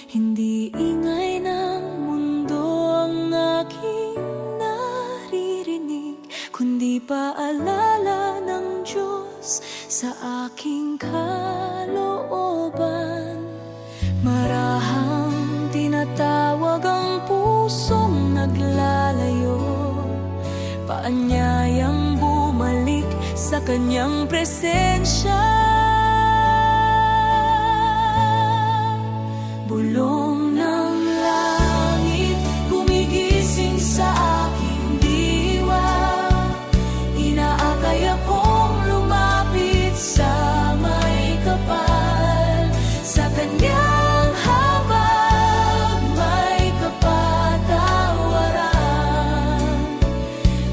Hindi ingay ng mundo ang aking naririnig, kundi paalala ng Diyos sa aking kalooban. Marahang tinatawag ang pusong naglalayo, paanyayang bumalik sa kanyang presensya. Bulong ng langit gumigising sa aking diwa, inaakay akong lumapit sa may kapal. Sa kanyang habag may kapatawaran,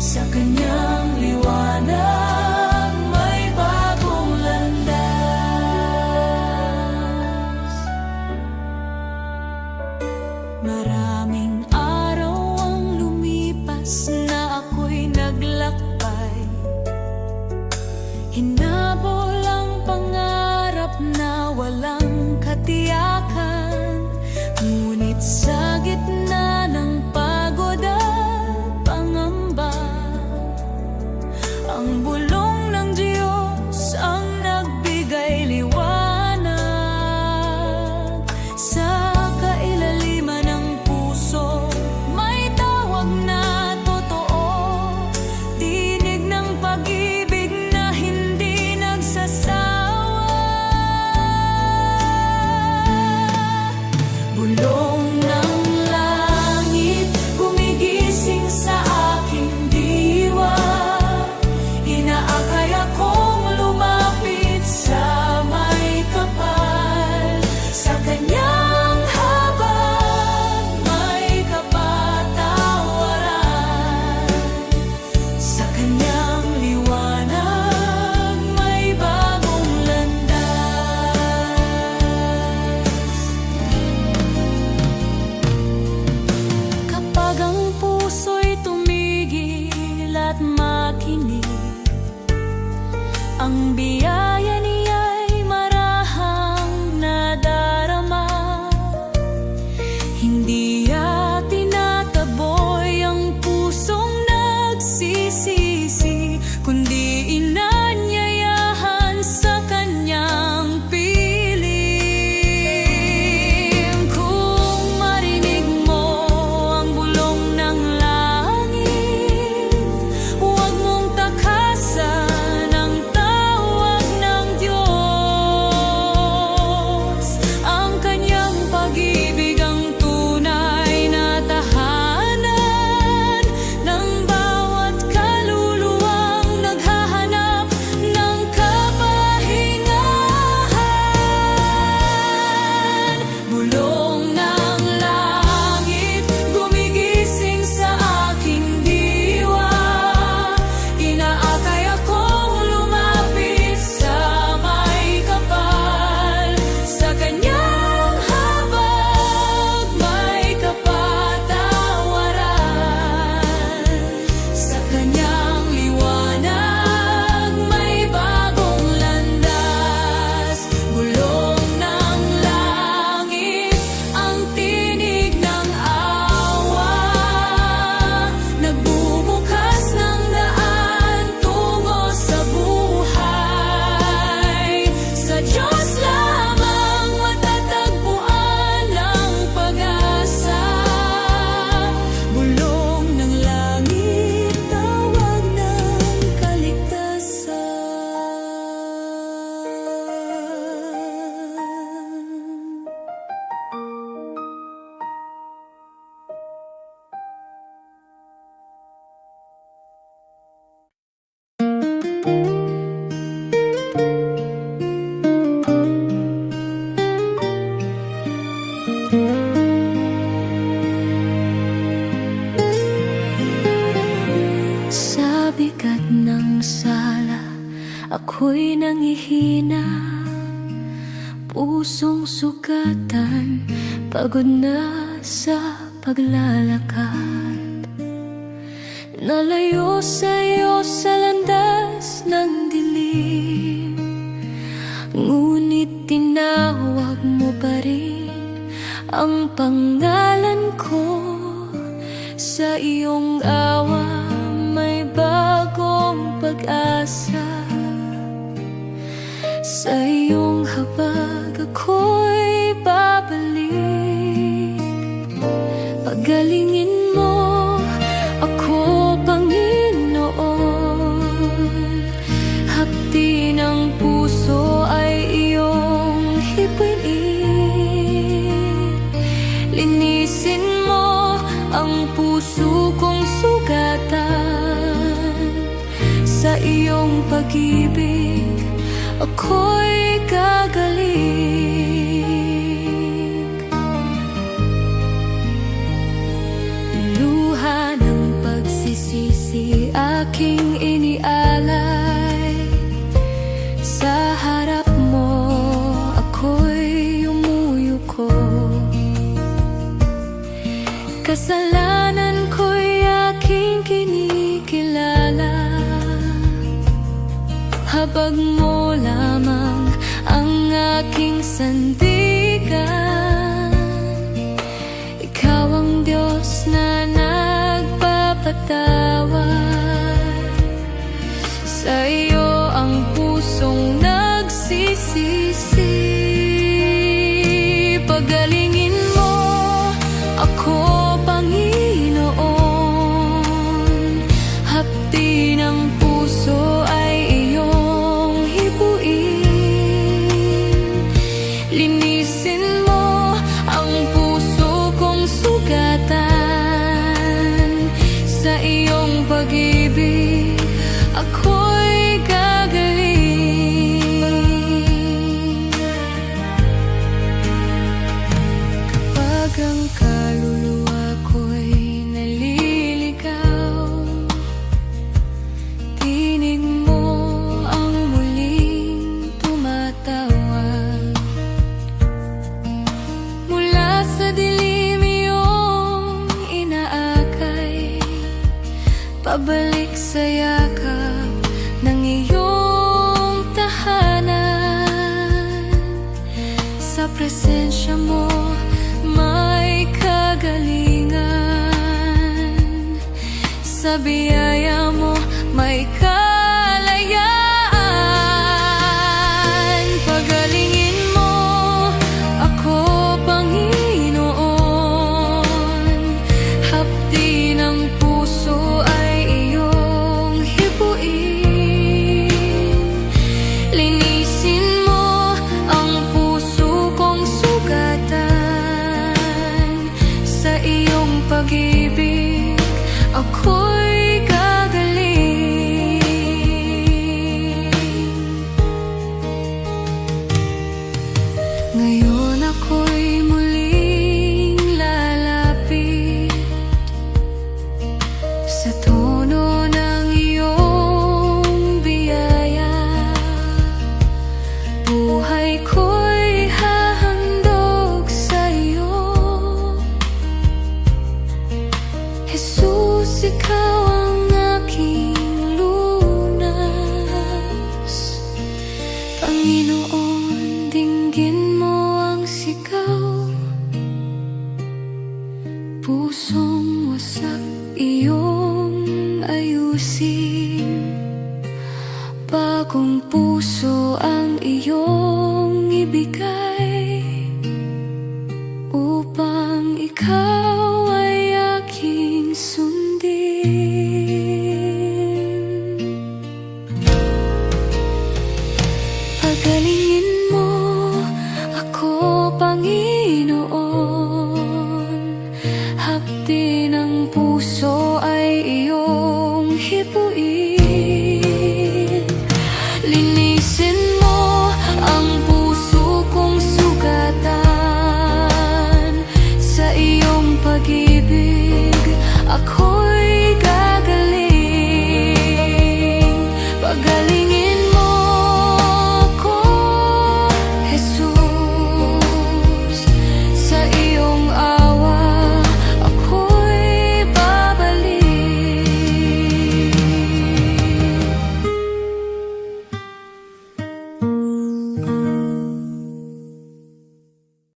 sa kanyang liwanag may bagong landas. Maraming araw ang lumipas na ako'y Hinabol ang pangarap na walang katiyakan, ngunit sa gitna ng pagod at pangamba, ang bulong ng Diyos ang nagbigay liwanag. Sa kailaliman ng puso may tawag na totoo, tinig ng pag-ibig na hindi nagsasawa. Bulong ng langit gumigising sa aking diwa, inaakay akong lumapit sa may kapal. Sa kanyang habag may kapatawaran, sa kanyang liwanag may bagong landas. Kapag ang puso'y tumigil at makinig, ang biyaya niya'y marahang nadarama. Hindi tinataboy ang pusong nagsisisi, kundi inanyayahan sa kanyang piling. Kung marinig mo ang bulong ng langit, huwag mong takasan ang tawag ng Diyos. Ang kanyang pag-ibig ang tunay na tahanan ng bawat kaluluwang naghahanap ng kapahingahan. Bulong ng langit gumigising sa aking diwa, inaakay akong lumapit sa may kapal. Sa kanyang habag may kapatawaran, sa kanyang liwanag may bagong landas. Bulong ng langit ang tinig ng awa, nagbubukas ng daan tungo sa buhay. Sa Diyos lamang matatagpuan ang pag-asa. Bulong ng langit, tawag ng kaligtasan. Sa bigat ng sala, ako'y nangihina, pusong sugatan, pagod na sa paglalakad. Nalayo sa'yo sa landas ng dilim, ngunit tinawag mo pa rin ang pangalan ko. Sa iyong awa may bagong pag-asa, sa iyong habag ako'y babalik. Pagalingin mo ako, Panginoon, hapdi ng puso ay iyong hipwiin. Linisin mo ang puso kong sugatan, sa iyong pag-ibig ako'y gagaling. Luha ng pagsisisi aking inialay, sa harap mo ako'y umuyuko. Kasalanan ko'y aking kinikilala, habag mo lamang ang aking sandigan. Ikaw ang Diyos na nagpapatawad. Sa iyo ang pusong nagsisisi. Pagalingin mo ako, Panginoon. Hapdi ng puso ay iyong hipuin. Linisin mo ang puso kong sugatan. Sa iyong pag-ibig ako'y gagaling. Kapag ang kaluluwa ko'y naliligaw, tinig mo ang muling tumatawag. Mula sa dilim iyong inaakay, pabalik sa yakap ng iyong tahanan. Sa presensya mo may kagalingan. Sa biyaya mo may kalayaan. Pagalingin mo ako, Panginoon. Hapdi ng puso ay iyong hipuin. Linisin mo ang puso kong sugatan. Sa iyong pag-ibig ako'y gagaling. Ngayon ako'y muling lalapit sa tono ng iyong biyaya. Buhay ko'y hahandog sa iyo. Jesus, ikaw ang aking lunas. Panginoon, dinggin mo ang sigaw. Pusong wasak iyong ayusin. Bagong puso ang iyong